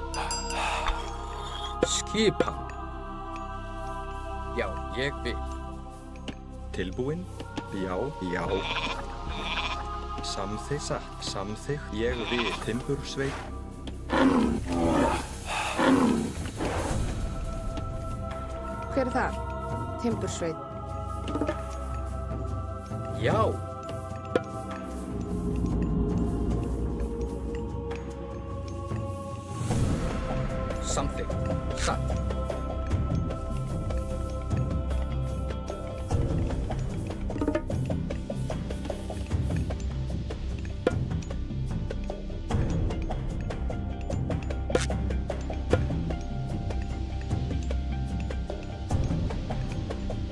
Skipan. Já, ég vil. Tilbúin. Já, já. Samþykkt. Satt. Samþykkt. Ég vil. Timbursveit. Hver þar? Timbursveit. Já. Samþykkt. Satt.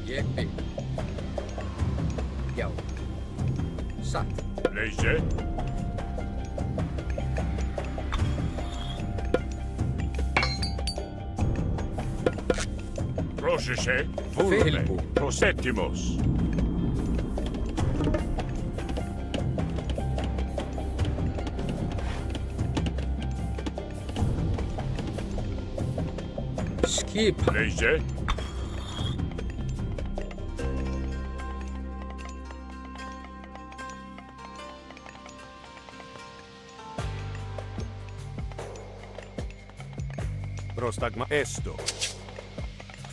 Ég vil. Já. Satt. Leise. Procese. Volume. Tilbúin. Prosettimos. Skipan. Leise. Prostagma. Esto.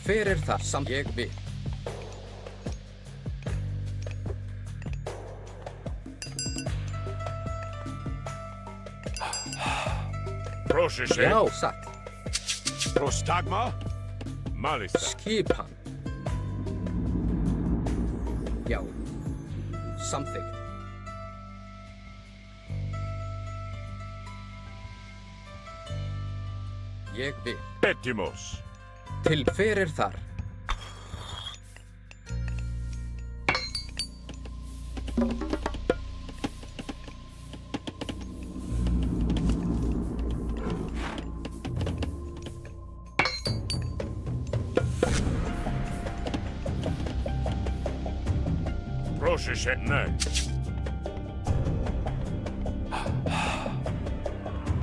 Hver það sem ég vil? Procese. Já, satt. Prostagma. Malista. Skipan. Já. Samþykkt. Ég vil. Pettimos. Til hver þar? Procese. Ne.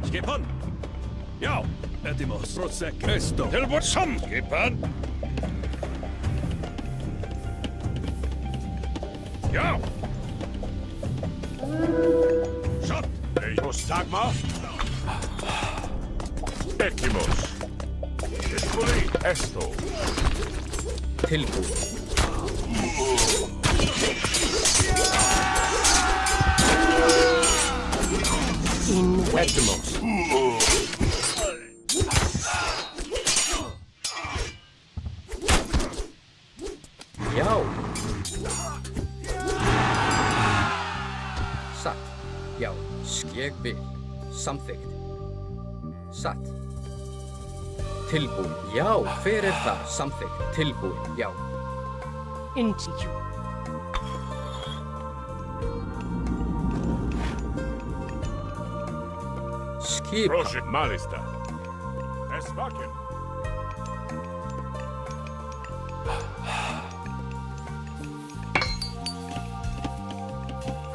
Skipan. Ja. Etimos. Prosek. Esto. Tilbúin samskipan! Ja! Shot! Prostagma! Etimus! Dispoli! Esto! Tilbúin. Etimus! Já. Satt. Já. Ég vil. Samþykkt. Satt. Tilbúin. Já. Hver er það? Samþykkt. Tilbúin. Já. Into. Skipa. Proszę, Malista! Esvakin!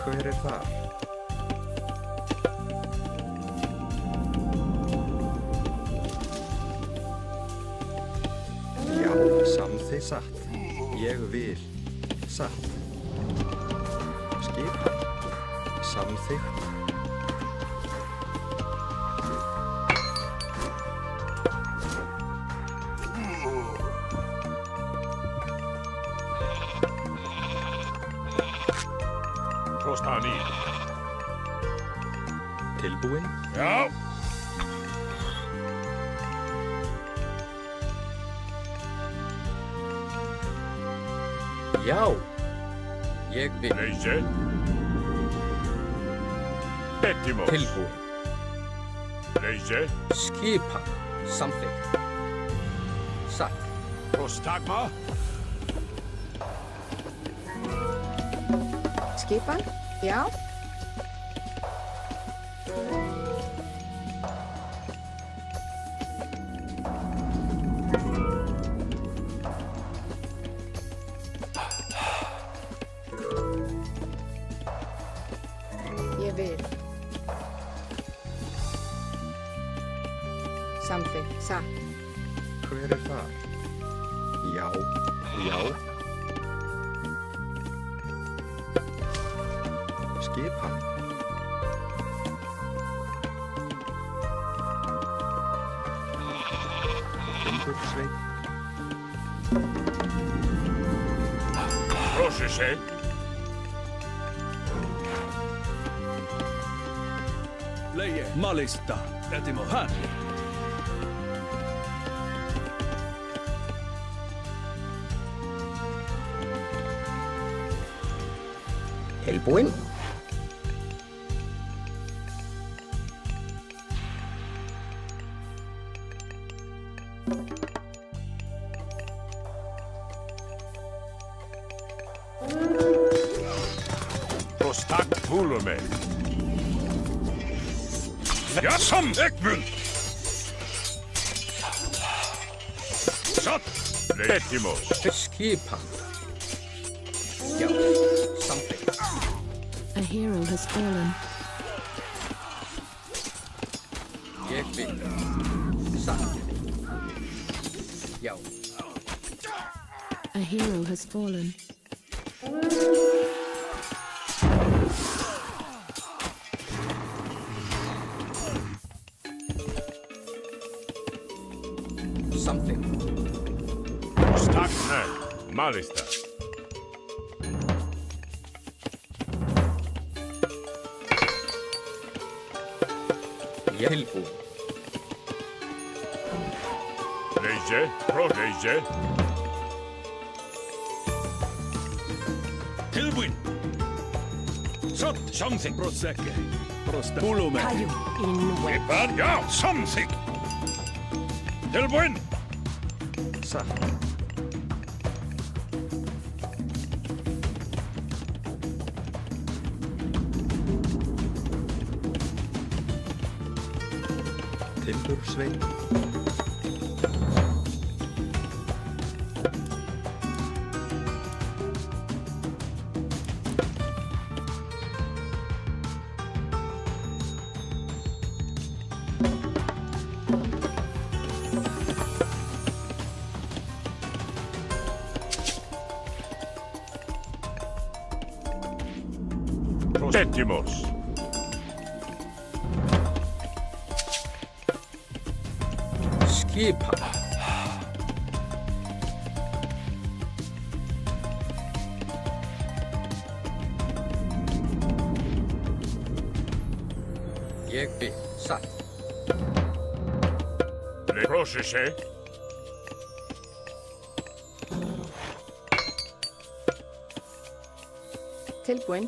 Hver er þar? Já, samþykkt. Satt. Ég vil. Satt. Skipa. Samþykkt. Prostani! Tilbúin? Ja! Já. Ég vil. Leise! Etimus! Tilbúin. Leise! Skipa. Samþykkt. Satt. Prostagma! Skipan? Já. Ég vil. Samþykkt. Satt. Hver er þar? Já. Já. Skipan. Timbursveit. Proszę się! Leje. Malista. Etimo. Här. Tilbúin? Prostag Volume! Ja, som! Ekmund! Shot! Etimus! Skipan. Já. Samþykkt. A hero has fallen. Ég vil. Satt. Já. A hero has fallen. Samþykkt. Prostag ne! Malista! Ég tilbúin. Leise! Pro leise! Tilbúin. Shot. Samþykkt. Prosekke. Prosta. Pulume. Skipan! Ja, samþykkt! Tilbúin! Satt. Timbursveit. Septimus. Skipan. Ég vil, satt. Proszę się. Tilbúin.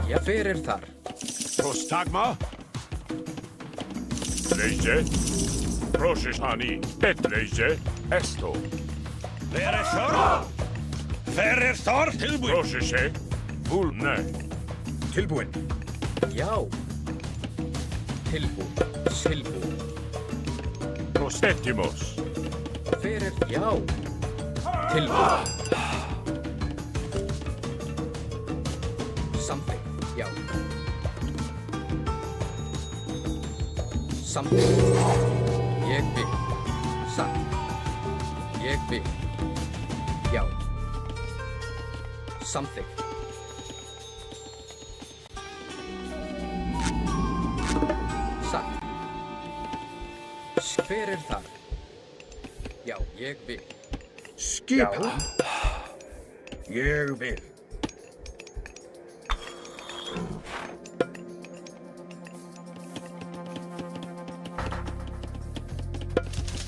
Ja, fyrir þar. Prostagma. Lejdzie. Proszę pani. Lejdzie. Esto. Ferir Thor, tilbúin. Proszę się. Vulne. Tilbúin. Já. Tilbúin. Tilbúin. Proseptimus. Fyrir, já. Tilbúin. Something, já. Something. Ég vil. Satt. Ég vil. Já. Something. Satt. Fyrir þar. Já, ég vil. Skipan. Ég vil.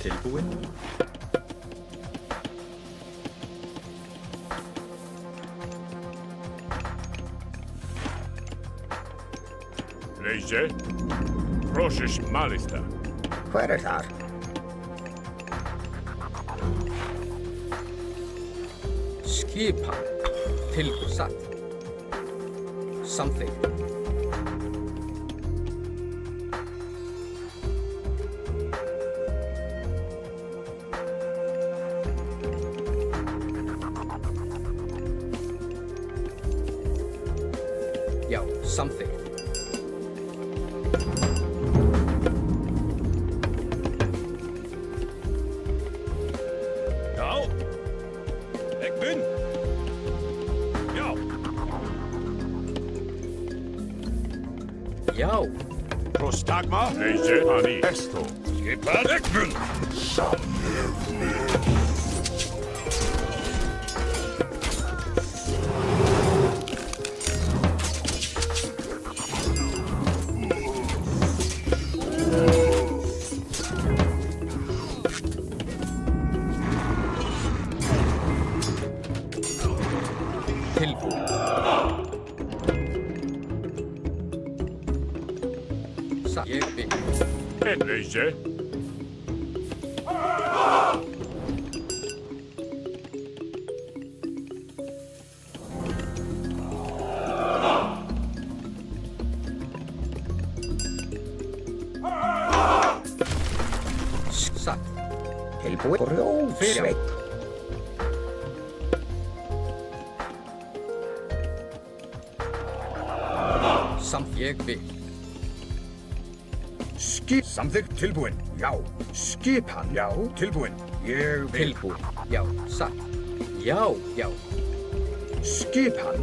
Tilbúin. Lejdzie. Proszę się. Malista. Hver þar? Skipan. Tilbúin. Satt. Something. Já, something. Já. Ég bin. Já. Já. Prostagma. Lejdzie. Pani. Esto. Skipan. Ég bin. Tilbúin. Satt. Ég vil. Lejdzie. Satt. Tilbúin. Grjótsveit. Samt ég vil. Samþykkt tilbúin. Já. Skipan. Já. Tilbúin. Ég vil. Tilbúin. Já, satt. Já, já. Skipan.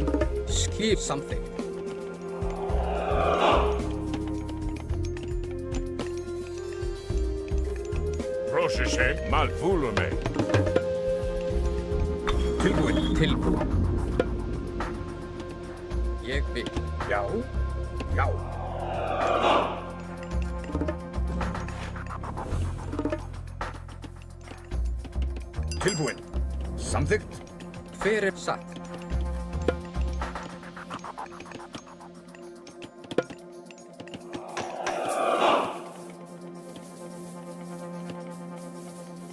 Skip something. Proszę się. Malvolume. Tilbúin. Tilbúin. Ég vil. Já. Já. Tilbúin. Samþykkt. Fyrir satt.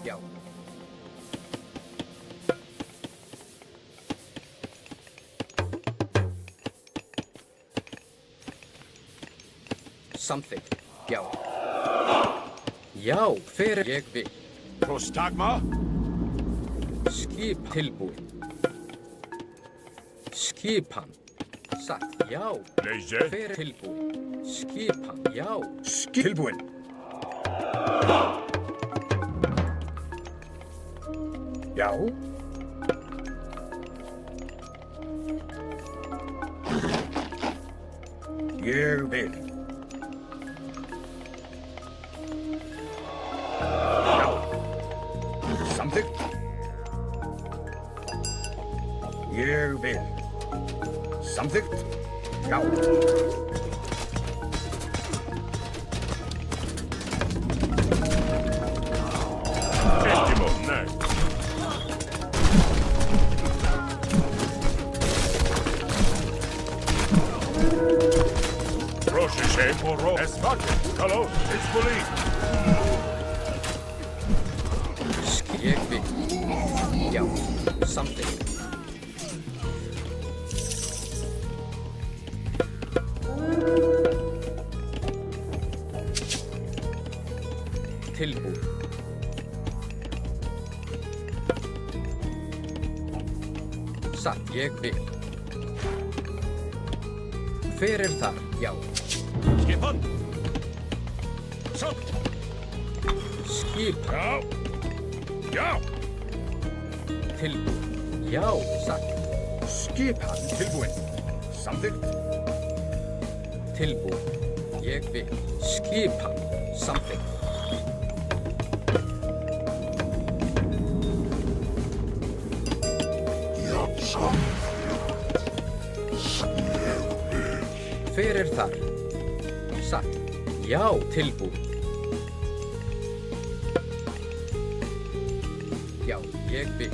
Já. Something. Já. Já, fyrir ég vil. Prostagma. Skip tilbúin. Skipan. Satt. Já. Leysir. Hver er tilbúin? Skipan. Já. Tilbúin. Já. Ég vil. Já. Samþykkt. Ég vil. Samþykkt. Já. Ettimo, nej. Proszę się, poro. Esmaket. Hallå, Isboli. Jeg vil. Já. Samþykkt. Tilbúin. Satt. Ég vil. Hver er þar? Já. Skipan. Satt. Skipan. Já. Já. Tilbúin. Já. Satt. Skipan. Tilbúin. Samþykkt. Tilbúin. Ég vil. Skipan. Samþykkt. Hver er þar? Satt. Já, tilbúin. Já, ég vil.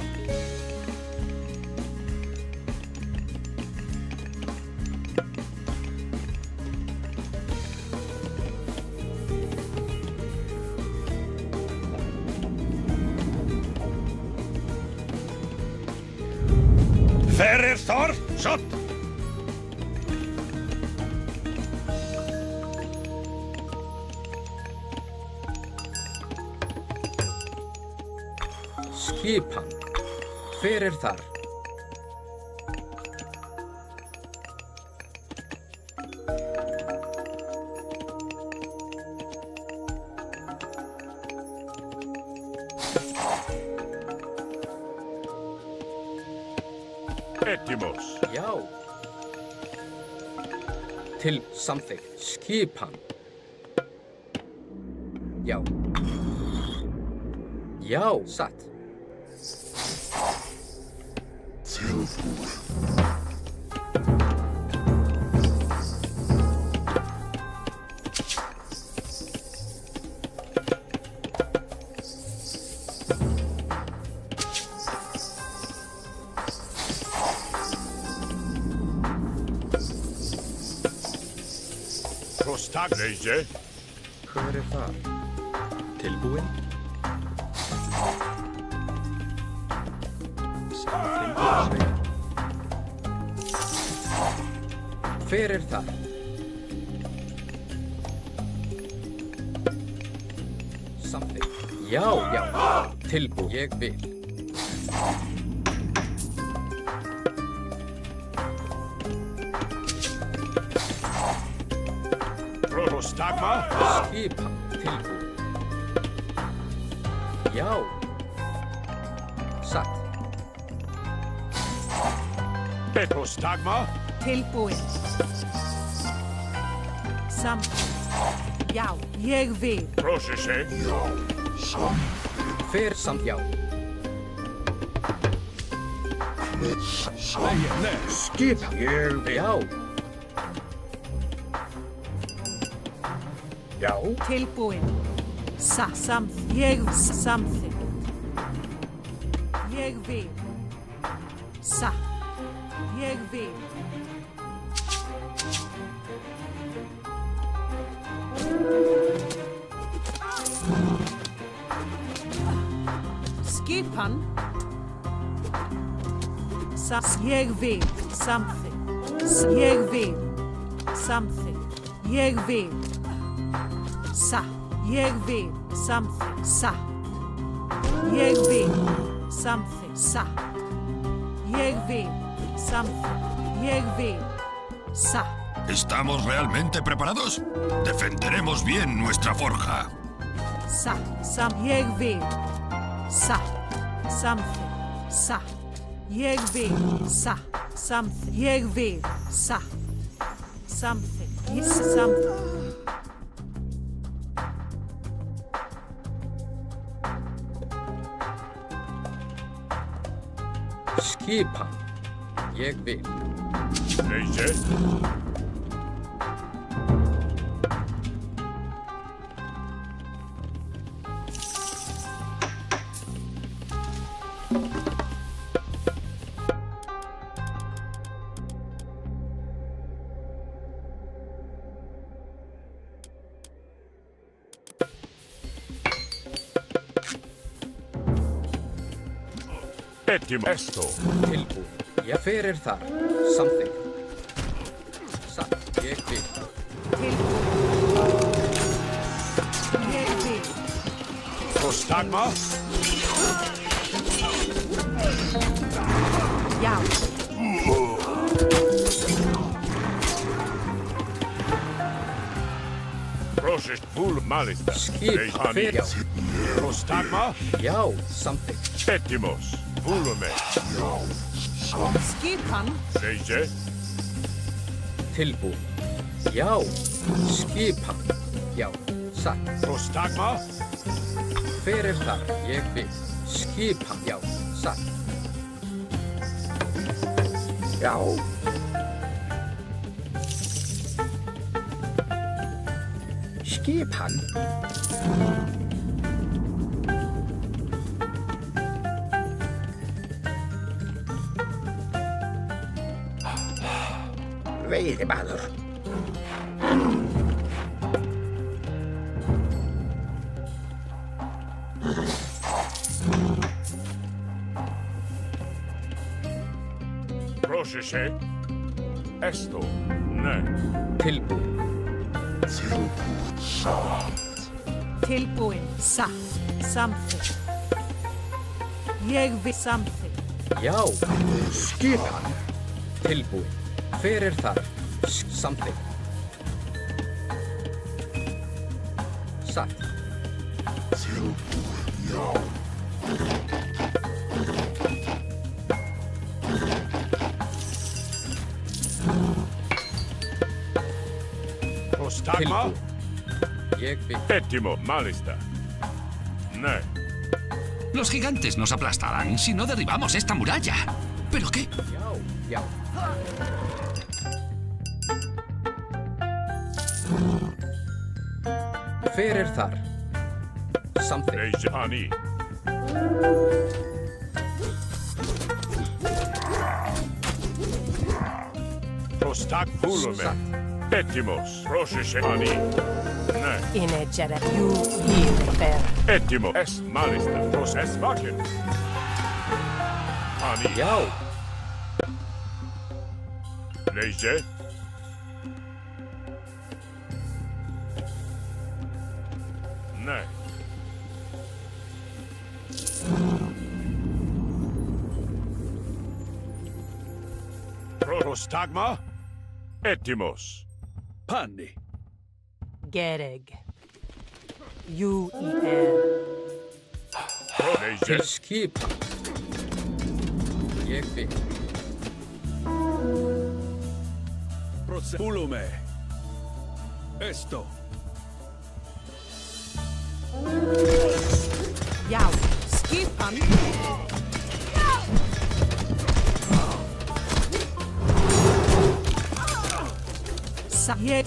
Hver er þar? Satt. Skipan. Hver er þar? Ettimos. Já. Til samþykkt. Skipan. Já. Já, satt. Prostag. Leysir. Hver er þar? Tilbúin? Hver er þar? Samþykkt. Já, já. Tilbúin. Ég vil. Prostagma. Skipan. Tilbúin. Já. Satt. Prostagma. Tilbúin. Já, ég vil. Proszę się. Hver samt já. Skipan. Ég vil. Já. Já. Tilbúin. Ég samþykkt. Ég vil. Ég vil. Skipan. Ég vil. Samþykkt. Ég vil. Samþykkt. Ég vil. Ég vil. Samþykkt. Ég vil. Samþykkt. Ég vil. Samþykkt. Ég vil. Satt. ¿Estamos realmente preparados? Defenderemos bien nuestra forja. Satt. Jeg vil. Satt. Something. Satt. Jeg vil. Satt. Something. Jeg vil. Satt. Something. Yes, something. Skipan. Jeg vil. Leisure. Petimo esto. Tilbúin. Ég fyrir þar. Something. Satt. Ég vil. Jeg vil. Prostagma. Ja. Proces full malista. Skip. Fyrir. Prostagma. Já. Something. Petimos. Volume. Skipan. Leisure. Tilbúin. Já. Skipan. Já. Satt. Prostagma. Fyrir þar. Ég vil. Skipan. Já. Satt. Já. Skipan. Veiðimaður. Procese. Esto. Ne. Tilbúin. Tilbúin. Satt. Something. Jeg vil something. Já. Skipan. Tilbúin. Fyrir þar. Something. Satt. Prostagma. Tilbúin. Ég vil. Pétimo malista. Ne. Los gigantes nos aplastarán si no derribamos esta muralla. ¿Pero qué? Já. Já. Fyrir þar. Something. Leisure ani. Prostag volume. Satt. Petimos. Procese ani. Ne. Inegere. You will bear. Pétimo. Es malista. Proces vaken. Ani. Já. Leisure. Ne. Prostagma. Etimos. Panni. Gereg. You will. Til skipan. Ég vil. Volume. Esto. Ja. Skipan. Jeg.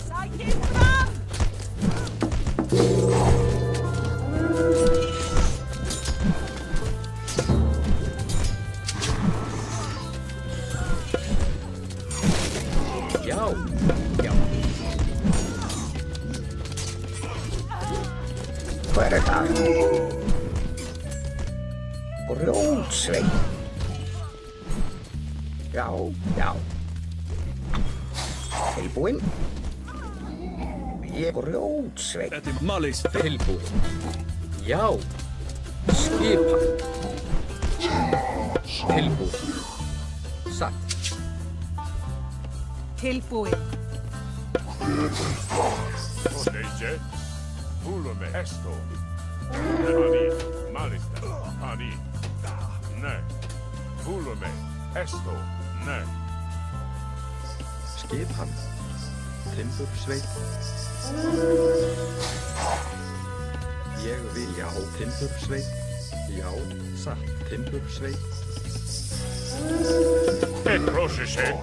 Já. Já. Hver það? Grjótsveit. Já, já. Tilbúin. Ég grjótsveit. Malis. Tilbúin. Já. Skipan. Tilbúin. Satt. Tilbúin. Leje. Ulume. Esto. Pani. Malista. Pani. Ne. Ulume. Esto. Ne. Skipan. Timbursveit. Ég vil, já, timbursveit. Já, satt, timbursveit. Proszę się.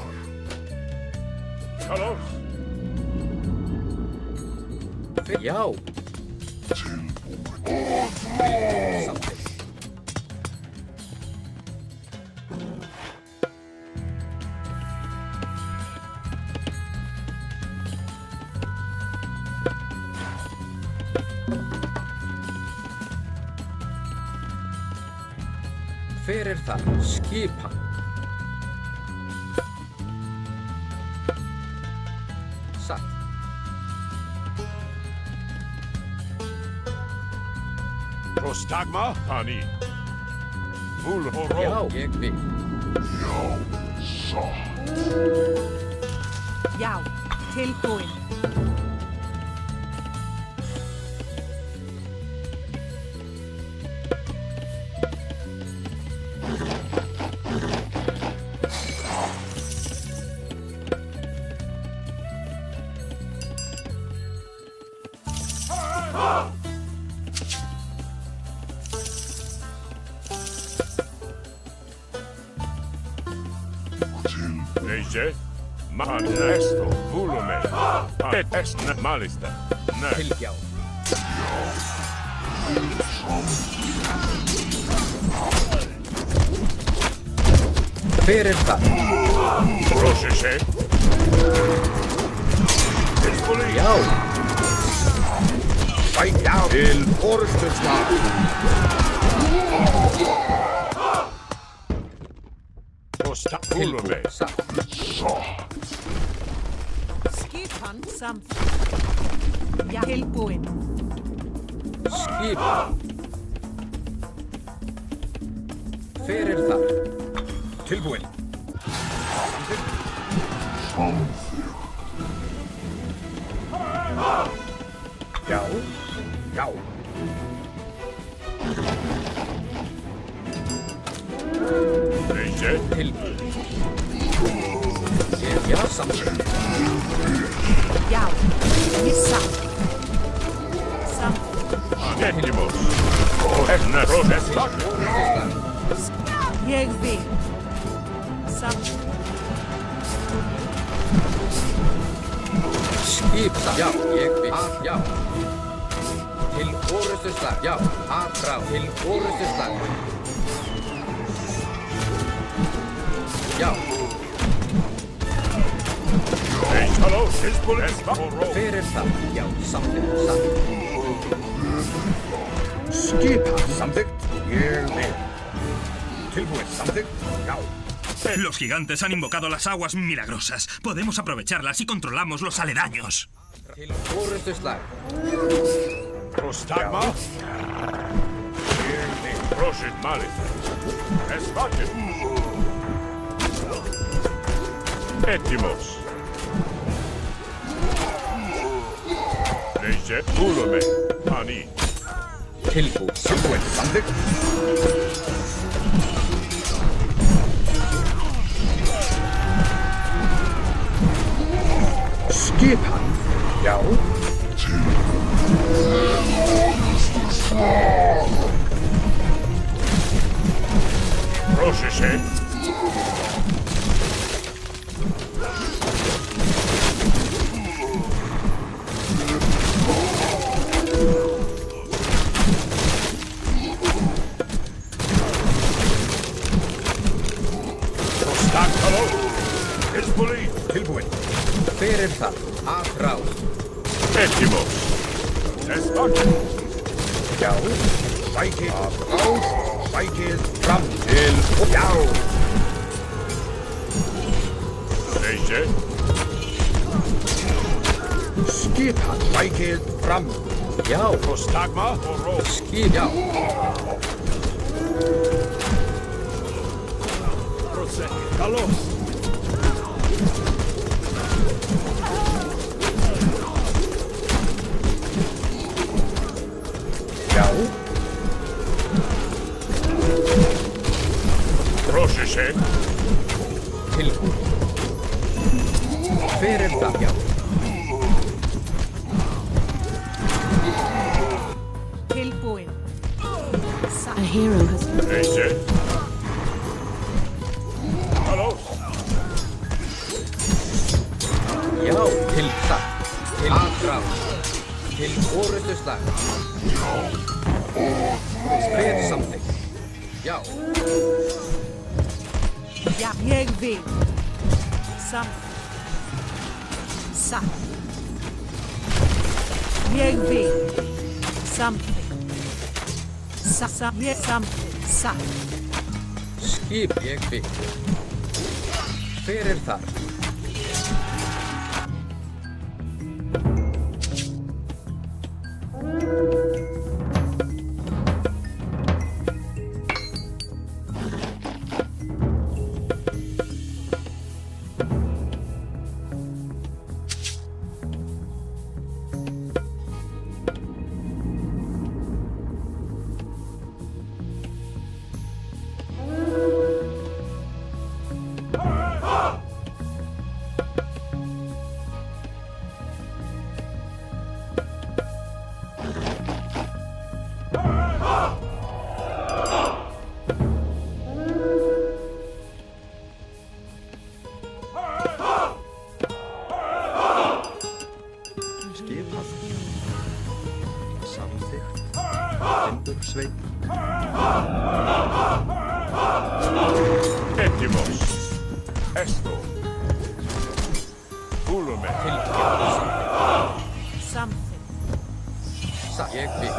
Hallå? Já. Hver það? Skipan. Satt. Prostagma? Pani. Vul og rå. Já, ég vil. Já, tilbúin. Leje. Man esto. Ulume. Et est malista. Ne. Til já. Hver það? Proszę się. Já. Fight down. Til orðstöðslag. Ulume. Skipan samþykkt. Já, tilbúin. Skipan. Hver það? Tilbúin. Já. Já. Leje. Tilbúin. Já, samþykkt. Já, missa. Samþykkt. Ettimos. Etna. Protestlag. Ég vil. Samþykkt. Skipan. Já, ég vil. Já. Til orðstöðslag. Já, frá. Til orðstöðslag. Já. Hallå, Hizbullah. Hver það? Já, samþykkt. Skipan. Samþykkt. Ég vil. Tilbúin. Samþykkt. Já. Los gigantes han invocado las aguas milagrosas. Podemos aprovecharlas y controlamos los aledaños. Til orðstöðslag. Prostagma. Prosit malista. Esvake. Ettimos. Leje. Ulume. Pani. Tilbúin. Samþykkt. Skipan. Já. Proszę się. Prostag, hallå. Hizbullah. Tilbúin. Hver það? Frá. Ettimos. Esvake. Já. Sækið. Frá. Sækið. Fram. Til. Já. Leje. Skipan. Sækið. Fram. Já. Prostagma og ró. Skip. Já. Hallå. Session. Tilbúin. Hver það? Já. Tilbúin. A hero has Session. Hello. Já, til það. Til aðráð. Til orrustuslag. Hver samþykkt? Já. Ja, ég vil. Satt. Ég vil. Samþykkt. Satt. Skip ég vil. Hver það? Timbursveit. Etimos. Esto. Ulume. Samþykkt. Ég vil.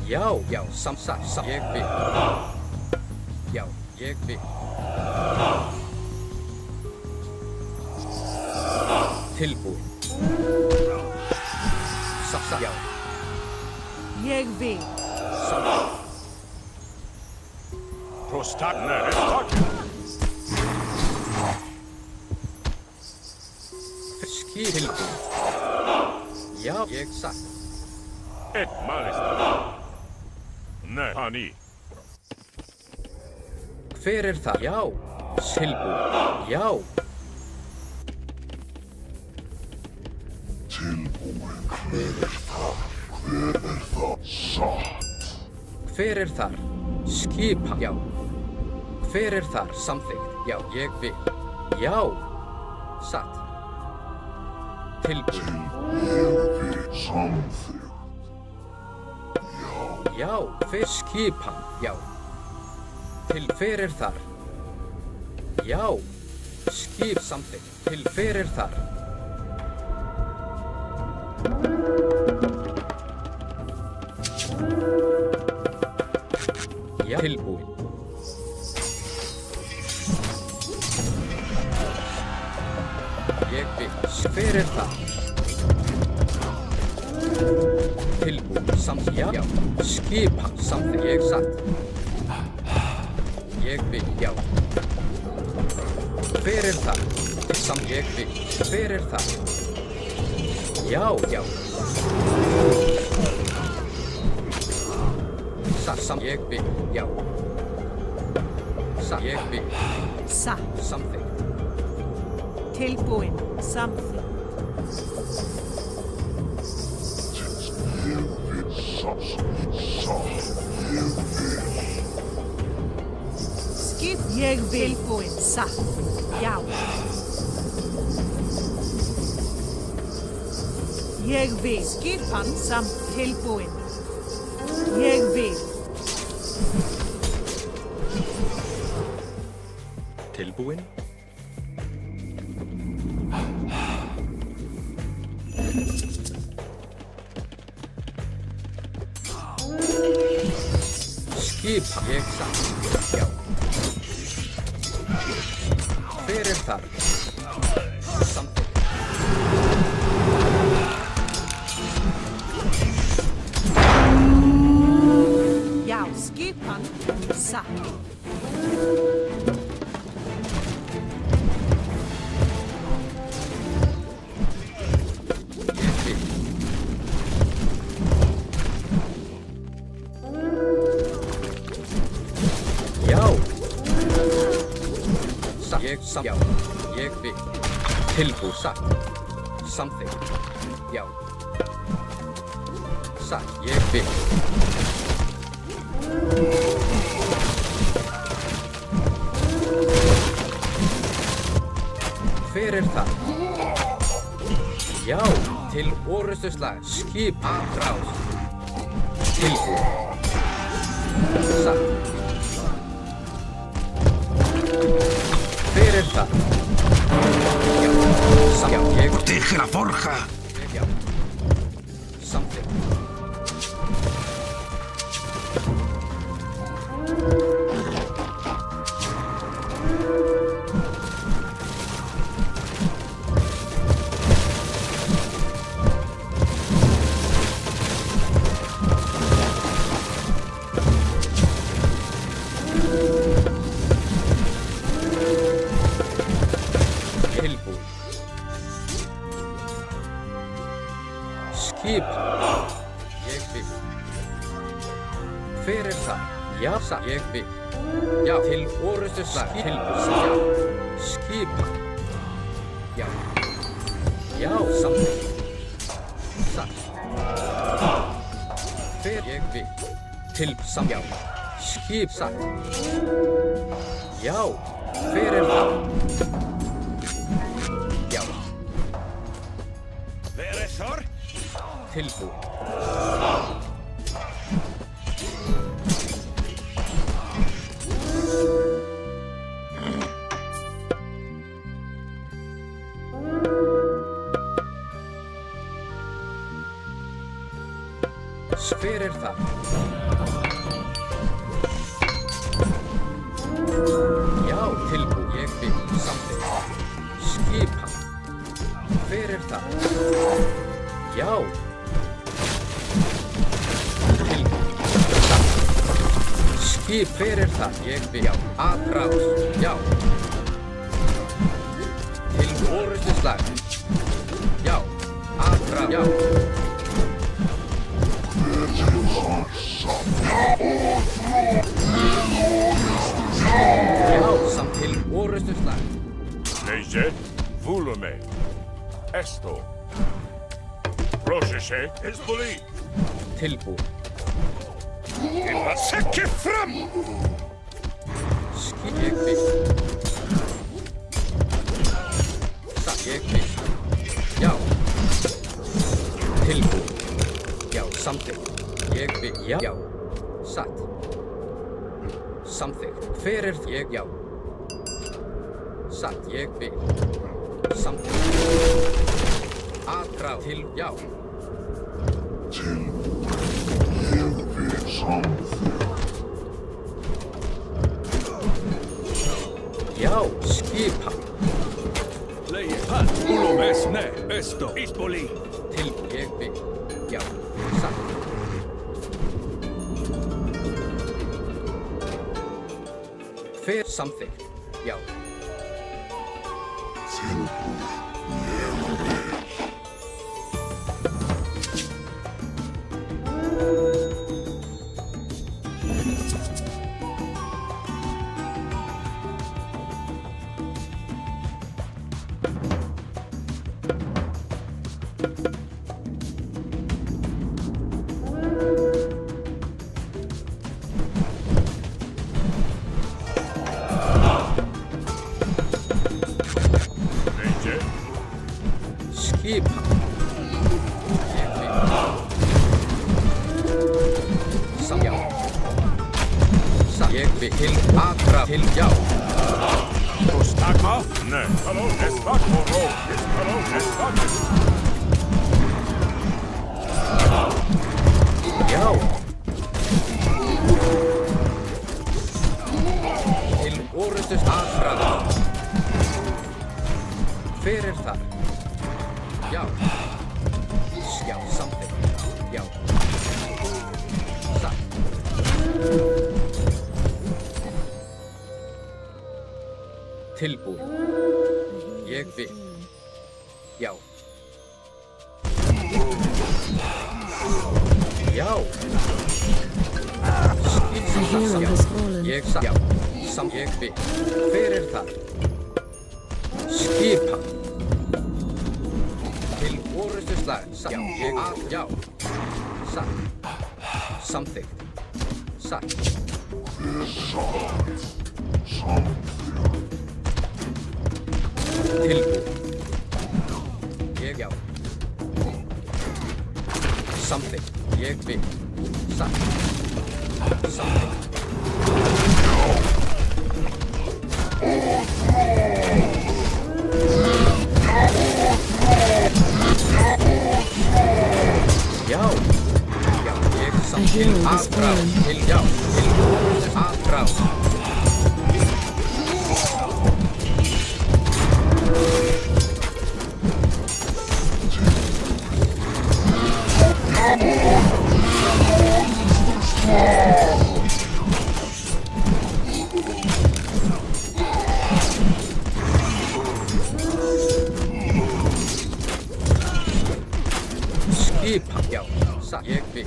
Já, ég vil. Já, ég vil. Tilbúin. Já. Ég vil. Prostakne. Estakne. Tilbúin. Já, ég satt. Et malista. Ne, hani. Hver það? Já. Tilbúin. Já. Hver þar? Skipa. Já. Hver þar? Samþykkt. Já, ég vil. Já. Satt. Tilbúin. Samþykkt. Já. Hver skipan? Já. Til hver þar? Já. Skip samþykkt. Til hver þar? Já. Tilbúin. Ég vil. Hver það? Tilbúin. Samþykkt. Já. Skipa. Samþykkt. Ég satt. Ég vil. Já. Hver það? Ég vil. Hver það? Já. Ég vil. Já. Ég vil. Samþykkt. Tilbúin. Samþykkt. Skip ég vil. Tilbúin. Satt. Já. Ég vil. Skipan samt tilbúin. Ég vil. Tilbúin. Skipa. Ég satt. Já. Hver þar? Samþykkt. Já, skipan satt. Já, ég vil. Tilbúið. Satt. Samþykkt. Já. Satt. Ég vil. Hver það? Já, til orustuslag. Skip að rás. Tilbúið. Satt. Hver það? Já, já, ég... ¡Protege la forja! Já. Samþykkt. Skip. Ég vil. Hver það? Já, satt. Ég vil. Já, til orustuslag. Tilbúið. Já. Skipa. Já. Já, samþykkt. Satt. Hver ég vil. Til já. Skip satt. Já. Hver það? Já. Veresor? Tilbúið. Hver það? Já, tilbúið. Ég vil. Samþykkt. Skipa. Hver það? Já. Skip, hver það? Ég vil. Já. Atrás. Já. Til orustuslag. Já. Atrás. Já. Já, samt til orustuslag. Leje, volume. Esto. Procese, Hezbollah. Tilbúið. Sekki fram! Skip, ég vil. Satt, ég vil. Já. Tilbúið. Já, samþykkt. Ég vil. Já. Já. Satt. Samþykkt. Hver ég? Já. Satt, ég vil. Samþykkt. Atrá. Til. Já. Já, skipa. Leje, pan, ulo mesne, esto, Hezbollah. Tilbúið. Ég vil. Já. Satt. Hver samþykkt? Já. Skip. Ég vil. Já. Ég vil. Til atrás. Til já. Postagma? Ne. Hallo, es war Moro. Hallo, es war. Já. Til orustus atrás. Hver það? Já. Já, samþykkt. Já. Satt. Tilbúið. Ég vil. Já. Já. Skip satt. Já. Ég satt. Já. Ég vil. Hver það? Skipa. Til orustu slag. Já, já. Satt. Samþykkt. Satt. Tilbúið. Ég já. Samþykkt. Ég vil. Satt. Samþykkt. Já. Já, ég samt til aðbrá. Til já. Til aðbrá. Skipa, já, satt, ég vil.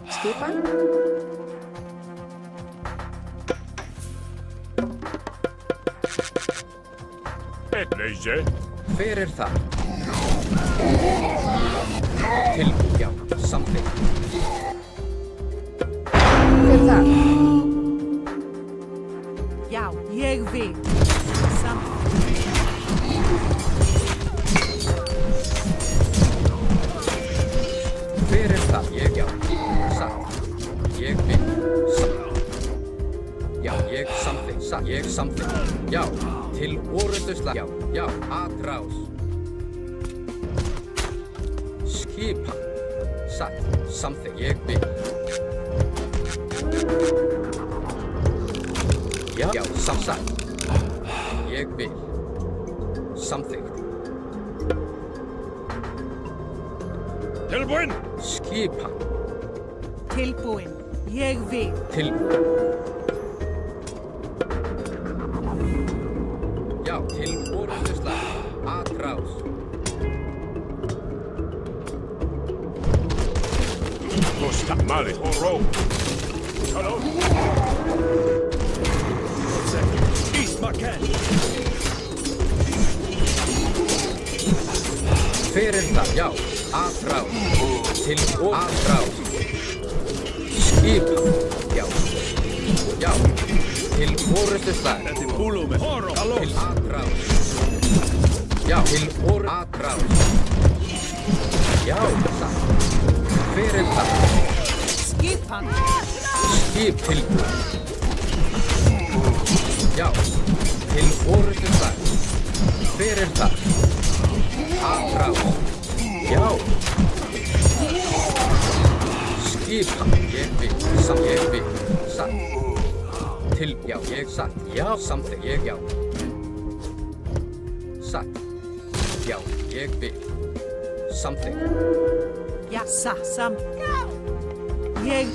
Skipan? Leyse. Hver það? Tilbúið, já, samþykkt. Hver það? Já, ég vil. Samt. Hver það? Ég já, satt. Ég vil. Satt. Já, ég samþykkt. Satt. Ég samþykkt. Já, til orustu slag. Já, já, aðrás. Skipa. Satt. Samþykkt. Ég vil. Já, já, satt. Ég vil. Samþykkt. Tilbúin. Skipa. Tilbúin. Ég vil. Tilbúin. Já, til orustu slag. Aðrás. Costa. Mali. Oro. Hello. East Marquette. Hver það? Já, aðrás. Til aðrás. Skipa. Já. Já. Til orustu slag. Til aðrás. Já, til aðrás. Já, það. Hver það? Skipan. Skip tilbúið. Já, til orustu slag. Hver það? Aðrás. Já. Skipa. Ég vil. Samt. Ég vil. Satt. Til. Já, ég satt. Já, samþykkt. Ég já. Satt. Já, ég vil. Samþykkt. Ja, samt. Ég.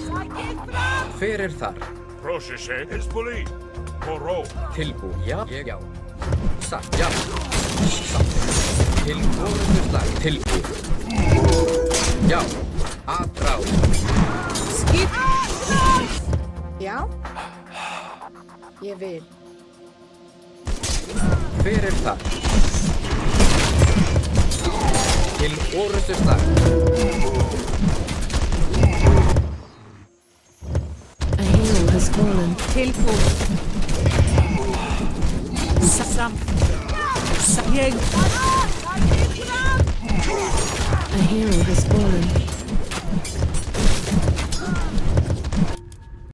Hver þar? Processe. Hezbollah. Oro. Tilbúið. Já, ég já. Satt. Já. Samþykkt. Til orustu slag. Tilbúið. Já. Aðrás. Skip. Já. Ég vil. Hver það? Til orustu slag. A hero has fallen. Tilbúin. Samt. Ég. A hero has fallen.